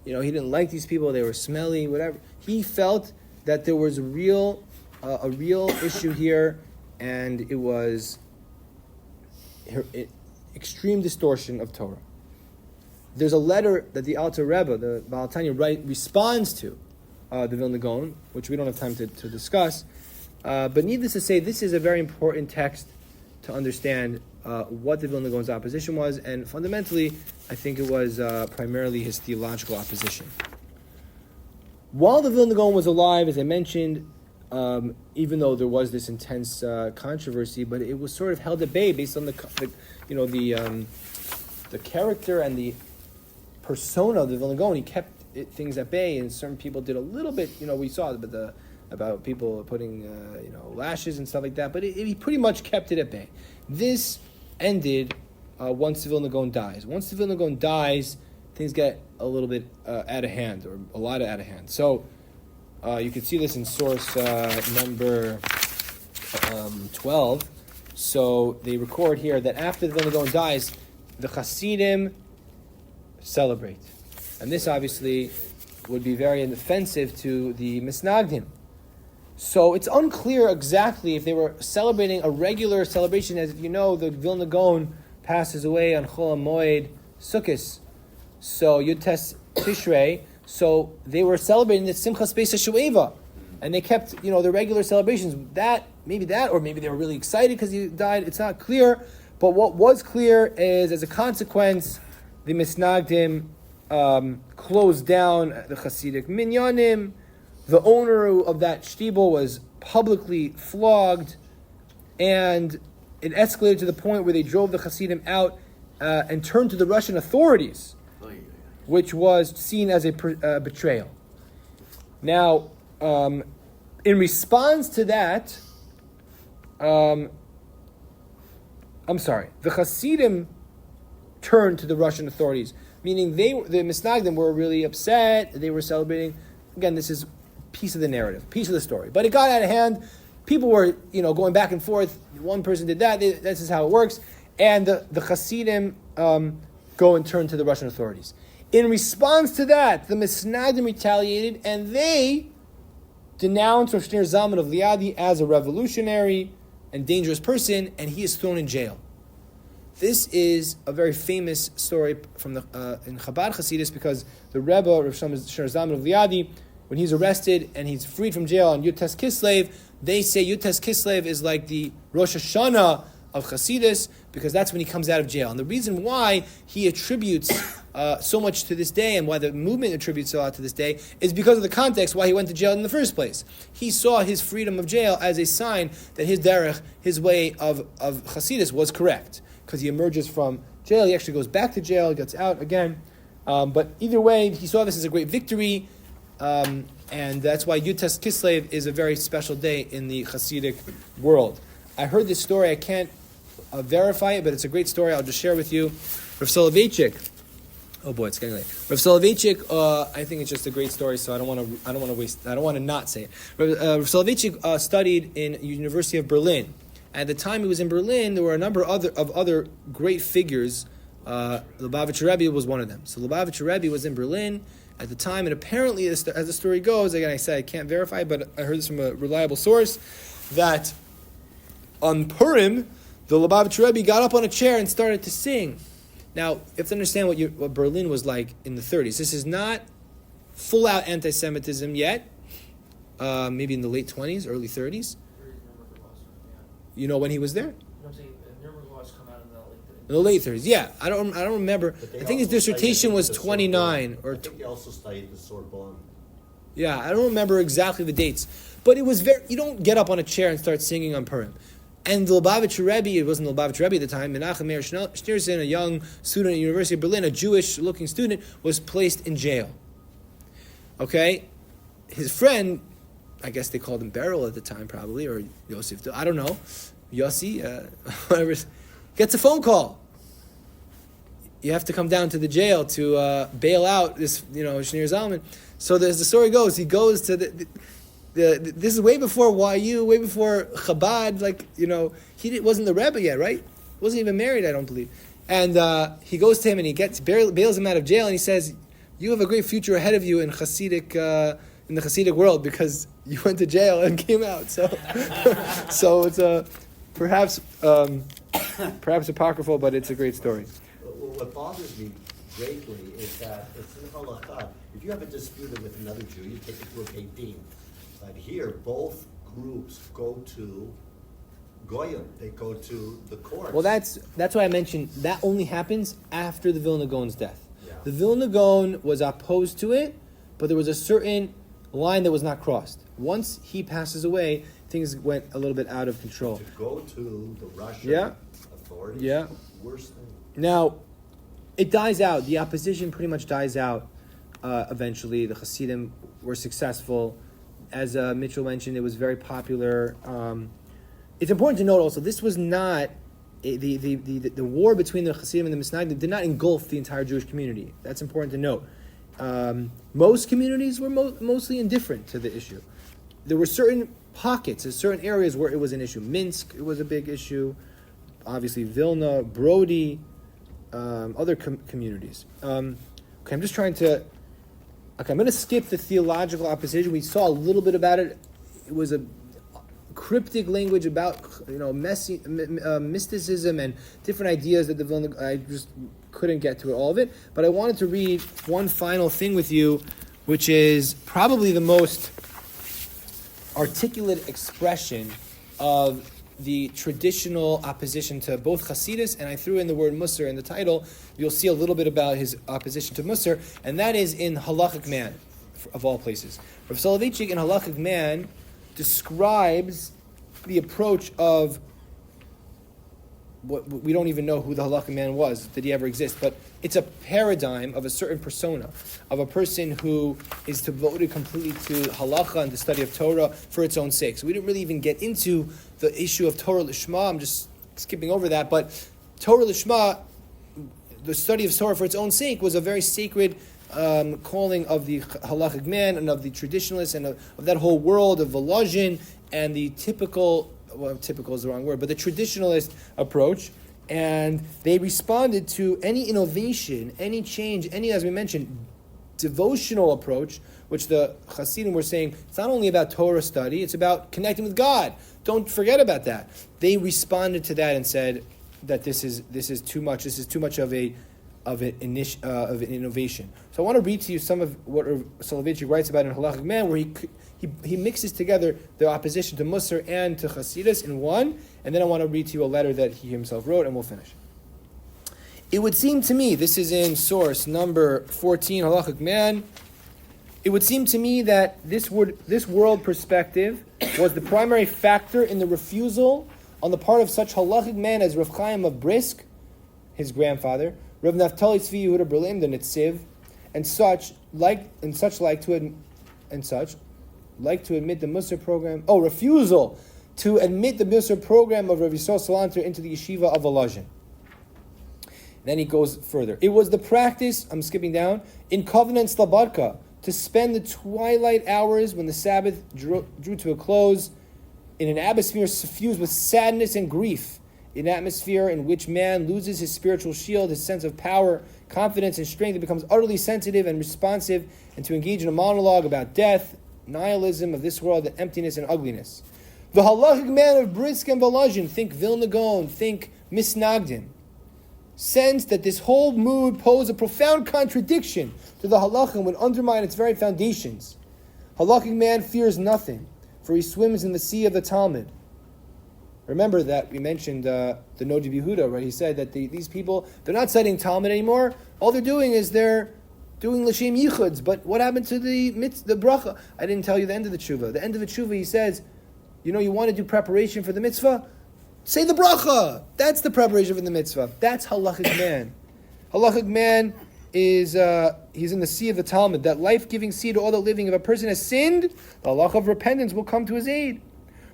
he didn't like these people. They were smelly, whatever. He felt that there was a real issue here, and it was extreme distortion of Torah. There's a letter that the Alter Rebbe, the Baal Tanya, responds to the Vilna Gaon, which we don't have time to discuss. But needless to say, this is a very important text to understand what the Vilna Gaon's opposition was, and fundamentally, I think it was primarily his theological opposition. While the Vilna Gaon was alive, as I mentioned, even though there was this intense controversy, but it was sort of held at bay based on the character and the persona of the Vilna Gaon. He kept things at bay, and certain people did a little bit. We saw about people putting lashes and stuff like that, but he pretty much kept it at bay. This ended once the Vilna Gaon dies. Once the Vilna Gaon dies, things get a little bit out of hand, or a lot out of hand. So you can see this in source number 12. So they record here that after the Vilna Gaon dies, the Chassidim celebrate. And this obviously would be very offensive to the Misnagdim. So it's unclear exactly if they were celebrating a regular celebration. As you know, the Vilna Gaon passes away on Chol HaMoed Sukkot. So Yud Tes Tishrei. So they were celebrating the Simchas Beis HaShueva. And they kept, the regular celebrations. Or maybe they were really excited because he died. It's not clear. But what was clear is, as a consequence, the Misnagdim closed down the Hasidic minyanim. The owner of that shtibel was publicly flogged, and it escalated to the point where they drove the Hasidim out and turned to the Russian authorities, which was seen as a betrayal. Now, in response to that, the Hasidim turned to the Russian authorities, meaning the Misnagdim were really upset. They were celebrating. Again, this is piece of the narrative, piece of the story. But it got out of hand. People were, going back and forth. One person did that. This is how it works. And the Chassidim go and turn to the Russian authorities. In response to that, the Misnagdim retaliated, and they denounced Rosh Shneur Zalman of Liadi as a revolutionary and dangerous person, and he is thrown in jail. This is a very famous story from in Chabad Hasidus, because the Rebbe, Rosh Shneur Zalman of Liadi, when he's arrested and he's freed from jail on Yud Tes Kislev, they say Yud Tes Kislev is like the Rosh Hashanah of Hasidus, because that's when he comes out of jail. And the reason why he attributes so much to this day, and why the movement attributes a lot to this day, is because of the context why he went to jail in the first place. He saw his freedom of jail as a sign that his derech, his way of Hasidus, was correct. Because he emerges from jail, he actually goes back to jail, gets out again. But either way, he saw this as a great victory. And that's why Yud Tes Kislev is a very special day in the Hasidic world. I heard this story. I can't verify it, but it's a great story. I'll just share with you. Rav Soloveitchik. Oh boy, it's getting late. Rav Soloveitchik. I think it's just a great story, so I don't want to not say it. Rav Soloveitchik studied in University of Berlin. At the time he was in Berlin, there were a number of other great figures. Lubavitcher Rebbe was one of them. So Lubavitcher Rebbe was in Berlin at the time, and apparently, as the story goes, again, I said I can't verify, but I heard this from a reliable source, that on Purim, the Lubavitcher Rebbe got up on a chair and started to sing. Now, you have to understand what Berlin was like in the 30s. This is not full-out anti-Semitism yet, maybe in the late 20s, early 30s. You know when he was there? In the late 30s, yeah. I don't remember. I think his dissertation was 29 or. I think he also studied the Sorbonne. Yeah, I don't remember exactly the dates, but it was very. You don't get up on a chair and start singing on Purim. And the Lubavitcher Rebbe, it wasn't the Lubavitcher Rebbe at the time. Menachem Meir Schneerson, a young student at the University of Berlin, a Jewish-looking student, was placed in jail. Okay, his friend, I guess they called him Beryl at the time, probably, or Yosef. I don't know, Yossi, whatever. Gets a phone call. You have to come down to the jail to bail out this, Shneur Zalman. So as the story goes, he goes to this is way before YU, way before Chabad. He wasn't the Rebbe yet, right? Wasn't even married, I don't believe. And he goes to him and he bails him out of jail, and he says, "You have a great future ahead of you in Hasidic, in the Hasidic world, because you went to jail and came out." So, so it's perhaps apocryphal, but it's a great story. What bothers me greatly is that it's in halakha. If you have a dispute with another Jew, you take it to a Beit Din. But here, both groups go to Goyim. They go to the courts. Well, that's why I mentioned that only happens after the Vilna Gaon's death. Yeah. The Vilna Gaon was opposed to it, but there was a certain line that was not crossed. Once he passes away, things went a little bit out of control. To go to the Russian Yeah. authorities. Yeah. Worst thing. Now, it dies out. The opposition pretty much dies out eventually. The Chassidim were successful. As Mitchell mentioned, it was very popular. It's important to note also, this was not, the war between the Chassidim and the Misnagdim did not engulf the entire Jewish community. That's important to note. Most communities were mostly indifferent to the issue. There were certain pockets, certain areas where it was an issue. Minsk, it was a big issue. Obviously, Vilna, Brody, other communities. I'm just trying to... Okay, I'm going to skip the theological opposition. We saw a little bit about it. It was a cryptic language about, mysticism and different ideas that the Vilna... I just couldn't get to all of it. But I wanted to read one final thing with you, which is probably the most articulate expression of the traditional opposition to both Hasidus, and I threw in the word Mussar in the title. You'll see a little bit about his opposition to Mussar, and that is in Halachic Man, of all places. Rav Soloveitchik in Halachic Man describes the approach of what we don't even know who the Halachic Man was. Did he ever exist? But it's a paradigm of a certain persona, of a person who is devoted completely to halacha and the study of Torah for its own sake. So we didn't really even get into the issue of Torah Lishma. I'm just skipping over that. But Torah Lishma, the study of Torah for its own sake, was a very sacred calling of the Halachic Man and of the traditionalists and of that whole world of Volozhin and the typical is the wrong word, but the traditionalist approach. And they responded to any innovation, any change, any, as we mentioned, devotional approach, which the Chassidim were saying, it's not only about Torah study, it's about connecting with God. Don't forget about that. They responded to that and said that this is too much. This is too much of an innovation. So I want to read to you some of what Soloveitchik writes about in Halachic Man, where he mixes together the opposition to Mussar and to Chasidus in one, and then I want to read to you a letter that he himself wrote, and we'll finish. It would seem to me, this is in source number 14, Halachic Man, it would seem to me that this world perspective was the primary factor in the refusal on the part of such Halachic Man as Rav Chaim of Brisk, his grandfather, Rav Naftali Tzvi Yehuda Berlin, the Netziv, and such like to admit the Mussar program. Refusal to admit the Mussar program of Rav Yisrael Salanter into the yeshiva of Volozhin. Then he goes further. It was the practice, I'm skipping down, in Covenant Slabodka, to spend the twilight hours when the Sabbath drew to a close in an atmosphere suffused with sadness and grief, an atmosphere in which man loses his spiritual shield, his sense of power, confidence, and strength, and becomes utterly sensitive and responsive, and to engage in a monologue about death, nihilism of this world, the emptiness and ugliness. The Halachic Man of Brisk and Volozhin, think Vilna Gaon, think Misnagdim, sense that this whole mood posed a profound contradiction to the Halacha and would undermine its very foundations. Halachic Man fears nothing, for he swims in the sea of the Talmud. Remember that we mentioned the Noda B'Yehuda, right? He said that these people, they're not studying Talmud anymore. All they're doing is they're doing L'Shem Yichuds. But what happened to the bracha? I didn't tell you the end of the tshuva. The end of the tshuva, he says, you want to do preparation for the mitzvah? Say the bracha. That's the preparation for the mitzvah. That's Halachic Man. Halachic Man is, he's in the sea of the Talmud, that life-giving sea to all the living. If a person has sinned, the halacha of repentance will come to his aid.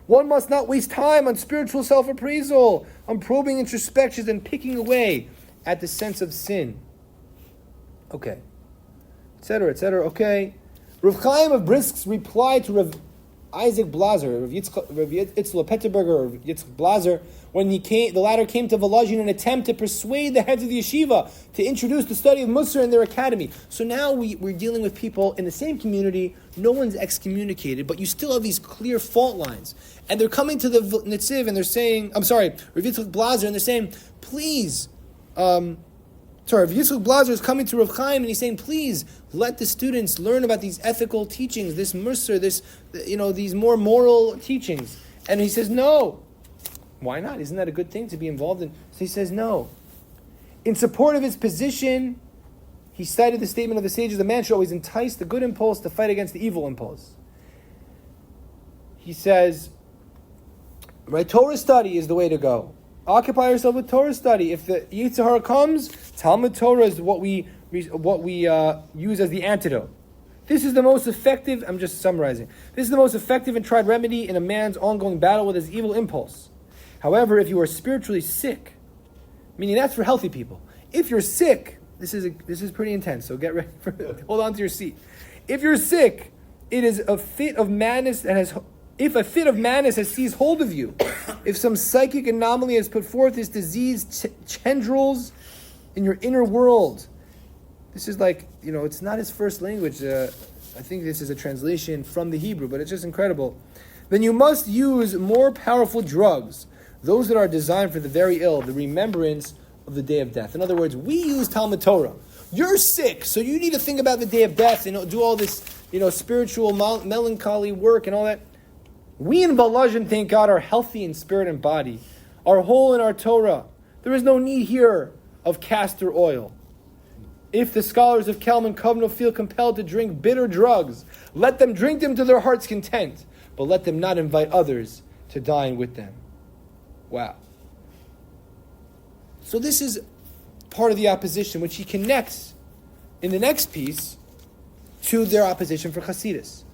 One must not waste time on spiritual self-appraisal, on probing introspections and picking away at the sense of sin. Okay. Etc., etc., okay. Rav Chaim of Brisk's reply to Rav Isaac Blazer, Rav Yitzchak Petterberger, Rav Yitzchak Blazer, when the latter came to Volozhin in an attempt to persuade the heads of the yeshiva to introduce the study of Mussar in their academy. So now we're dealing with people in the same community, no one's excommunicated, but you still have these clear fault lines. And they're coming to the Netziv and they're saying, Rav Yitzchak Blazer, and they're saying, please, Rav Yitzchak Blazer is coming to Rav Chaim and he's saying, please, let the students learn about these ethical teachings, this Mussar, these more moral teachings. And he says, no. Why not? Isn't that a good thing to be involved in? So he says no. In support of his position, he cited the statement of the sages, the man should always entice the good impulse to fight against the evil impulse. He says, right, Torah study is the way to go. Occupy yourself with Torah study. If the Yetzer Hara comes, Talmud Torah is what we use as the antidote. This is the most effective, I'm just summarizing, this is the most effective and tried remedy in a man's ongoing battle with his evil impulse. However, if you are spiritually sick, meaning that's for healthy people. If you're sick, this is pretty intense, so get ready hold on to your seat. If you're sick, it is a fit of madness if a fit of madness has seized hold of you, if some psychic anomaly has put forth this disease tendrils in your inner world, this is like, it's not his first language. I think this is a translation from the Hebrew, but it's just incredible. Then you must use more powerful drugs, those that are designed for the very ill, the remembrance of the day of death. In other words, we use Talmud Torah. You're sick, so you need to think about the day of death and do all this, spiritual melancholy work and all that. We in Volozhin, thank God, are healthy in spirit and body, are whole in our Torah. There is no need here of castor oil. If the scholars of Kelm and Kovno feel compelled to drink bitter drugs, let them drink them to their heart's content, but let them not invite others to dine with them. Wow. So this is part of the opposition, which he connects in the next piece to their opposition for Chassidus.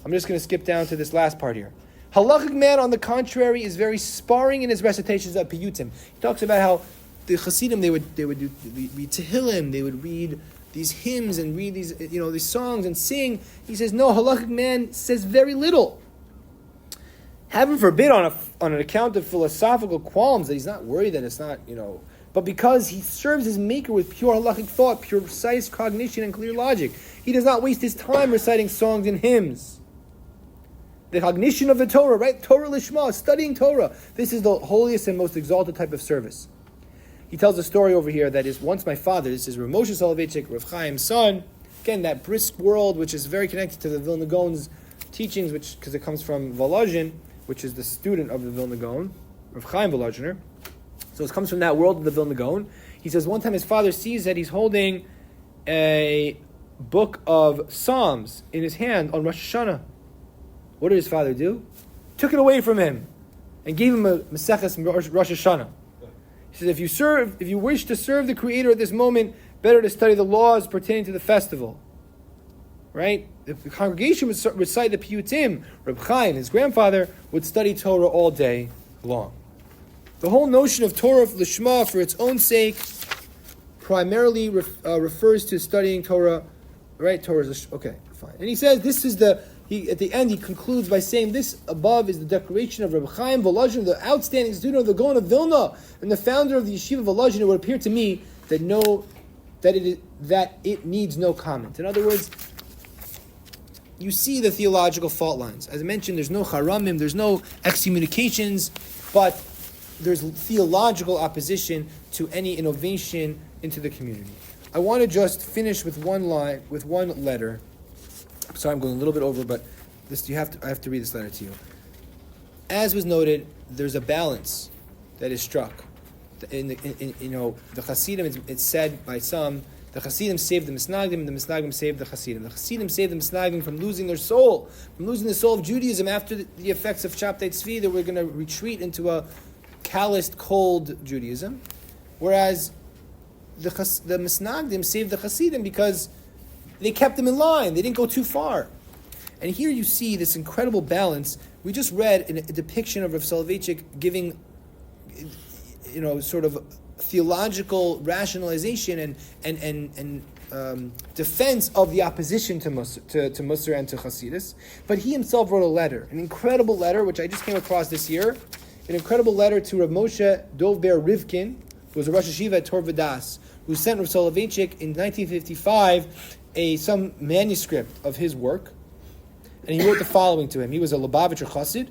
I'm just going to skip down to this last part here. Halachic man, on the contrary, is very sparring in his recitations of Piyutim. He talks about how the Chassidim, they would read Tehillim, they would read these hymns and read these songs and sing. He says, no, halachic man says very little. Heaven forbid on an account of philosophical qualms that he's not worried that it's not, but because he serves his maker with pure halachic thought, pure precise cognition and clear logic. He does not waste his time reciting songs and hymns. The cognition of the Torah, right? Torah Lishma, studying Torah. This is the holiest and most exalted type of service. He tells a story over here that is once my father, this is Rav Moshe Soloveitchik, Rav Chaim's son, again, that brisk world, which is very connected to the Vilna Gaon's teachings, because it comes from Volozhin, which is the student of the Vilna Gaon, Rav Chaim Volozhiner. So it comes from that world of the Vilna Gaon. He says one time his father sees that he's holding a book of Psalms in his hand on Rosh Hashanah. What did his father do? Took it away from him and gave him a Maseches Rosh Hashanah. He says, if you wish to serve the Creator at this moment, better to study the laws pertaining to the festival. Right? If the congregation would recite the Piyutim, Reb Chaim, his grandfather, would study Torah all day long. The whole notion of Torah Lishma for its own sake primarily refers to studying Torah. Right? Torah is okay, fine. And he says this is at the end, he concludes by saying this above is the declaration of Rabbi Chaim Volozhin, the outstanding student of the Gaon of Vilna and the founder of the Yeshiva Volozhin. It would appear to me that it needs no comment. In other words, you see the theological fault lines. As I mentioned, there's no haramim, there's no excommunications, but there's theological opposition to any innovation into the community. I want to just finish with one line, with one letter. Sorry, I'm going a little bit over, but I have to read this letter to you. As was noted, there's a balance that is struck. The Chassidim, it's said by some, the Chassidim saved the Misnagdim, and the Misnagdim saved the Chassidim. The Chassidim saved the Misnagdim from losing their soul, from losing the soul of Judaism after the effects of Shabtai Tzvi, that we're going to retreat into a calloused, cold Judaism. Whereas the Misnagdim saved the Chassidim because they kept them in line. They didn't go too far. And here you see this incredible balance. We just read a depiction of Rav Soloveitchik giving, sort of theological rationalization and defense of the opposition to Mussar and to Chassidus. But he himself wrote a letter, an incredible letter, which I just came across this year, an incredible letter to Rav Moshe Dovber Rivkin, who was a Rosh Hashiva at Tor Vodas, who sent Rav Soloveitchik in 1955 some manuscript of his work, and he wrote the following to him. He was a Lubavitcher Chassid,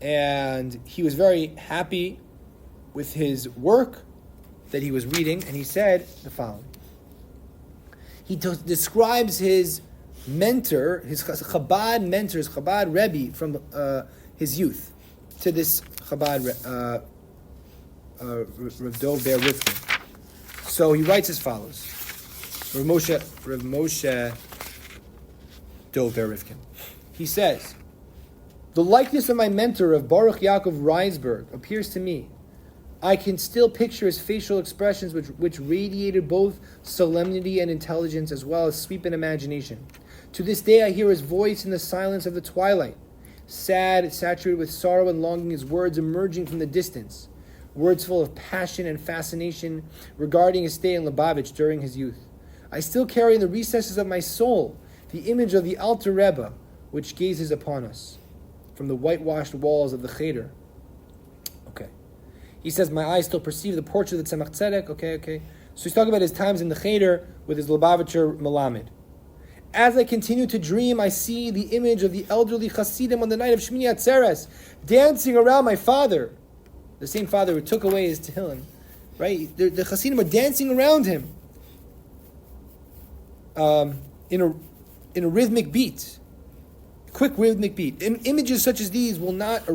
and he was very happy with his work that he was reading, and he said the following. He describes his mentor, his Chabad mentor, his Chabad Rabbi from his youth. to this Chabad Rav Dov Ber Rivkin. So he writes as follows. Rav Moshe Dov Ber Rivkin. He says, the likeness of my mentor of Baruch Yaakov Reisberg appears to me. I can still picture his facial expressions which radiated both solemnity and intelligence as well as sweeping imagination. To this day I hear his voice in the silence of the twilight. Sad, saturated with sorrow and longing, his words emerging from the distance. Words full of passion and fascination regarding his stay in Lubavitch during his youth. I still carry in the recesses of my soul the image of the Alter Rebbe, which gazes upon us from the whitewashed walls of the Cheder. Okay. He says, my eyes still perceive the portrait of the Tzemach Tzedek. Okay. So he's talking about his times in the Cheder with his Lubavitcher Melamed. As I continue to dream, I see the image of the elderly Chassidim on the night of Shmini Atzeres, dancing around my father, the same father who took away his Tehillim, right? The Chassidim are dancing around him in a rhythmic beat, quick rhythmic beat. Images such as these will not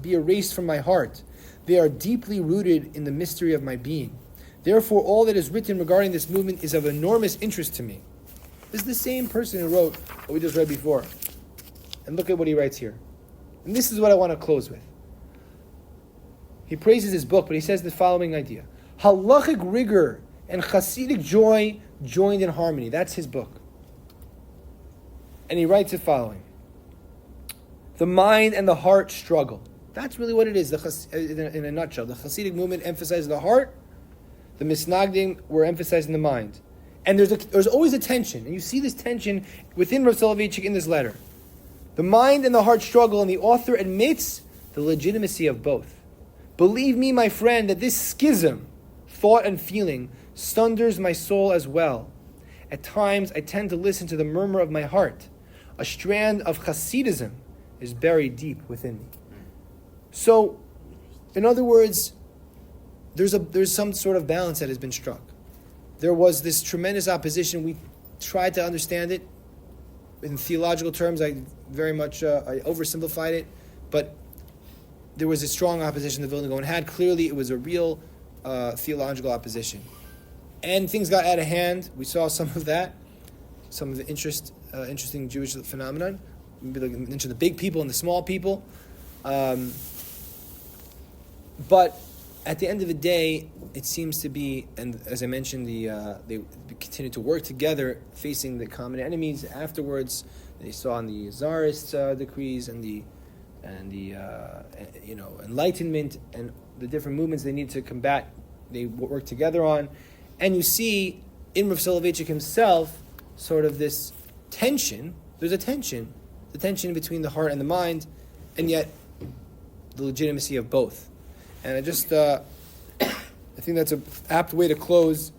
be erased from my heart. They are deeply rooted in the mystery of my being. Therefore, all that is written regarding this movement is of enormous interest to me. This is the same person who wrote what we just read before. And look at what he writes here. And this is what I want to close with. He praises his book, but he says the following idea. Halachic rigor and Chassidic joy joined in harmony. That's his book. And he writes the following. The mind and the heart struggle. That's really what it is, in a nutshell. The Chassidic movement emphasizes the heart. The Misnagdim were emphasizing the mind. And there's always a tension, and you see this tension within Rav Soloveitchik in this letter. The mind and the heart struggle, and the author admits the legitimacy of both. Believe me, my friend, that this schism, thought and feeling, sunders my soul as well. At times, I tend to listen to the murmur of my heart. A strand of Hasidism is buried deep within me. So, in other words, there's some sort of balance that has been struck. There was this tremendous opposition. We tried to understand it in theological terms. I very much I oversimplified it, but there was a strong opposition the Vilna Gaon had. Clearly, it was a real theological opposition, and things got out of hand. We saw some of that, some of the interesting Jewish phenomenon. Maybe like mention the big people and the small people, but at the end of the day, it seems to be, and as I mentioned, they continue to work together, facing the common enemies. Afterwards, they saw in the Tsarist decrees and the Enlightenment and the different movements they need to combat. They work together on, and you see in Rav Soloveitchik himself sort of this tension. There's a tension, the tension between the heart and the mind, and yet the legitimacy of both. And I think that's an apt way to close,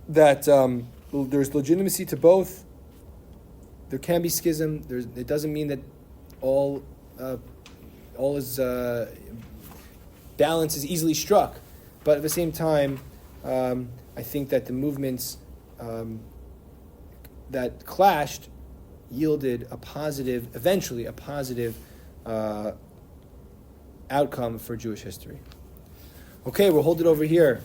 that there's legitimacy to both. There can be schism. It doesn't mean that all is balance is easily struck. But at the same time, I think that the movements that clashed yielded eventually a positive outcome for Jewish history. Okay, we'll hold it over here.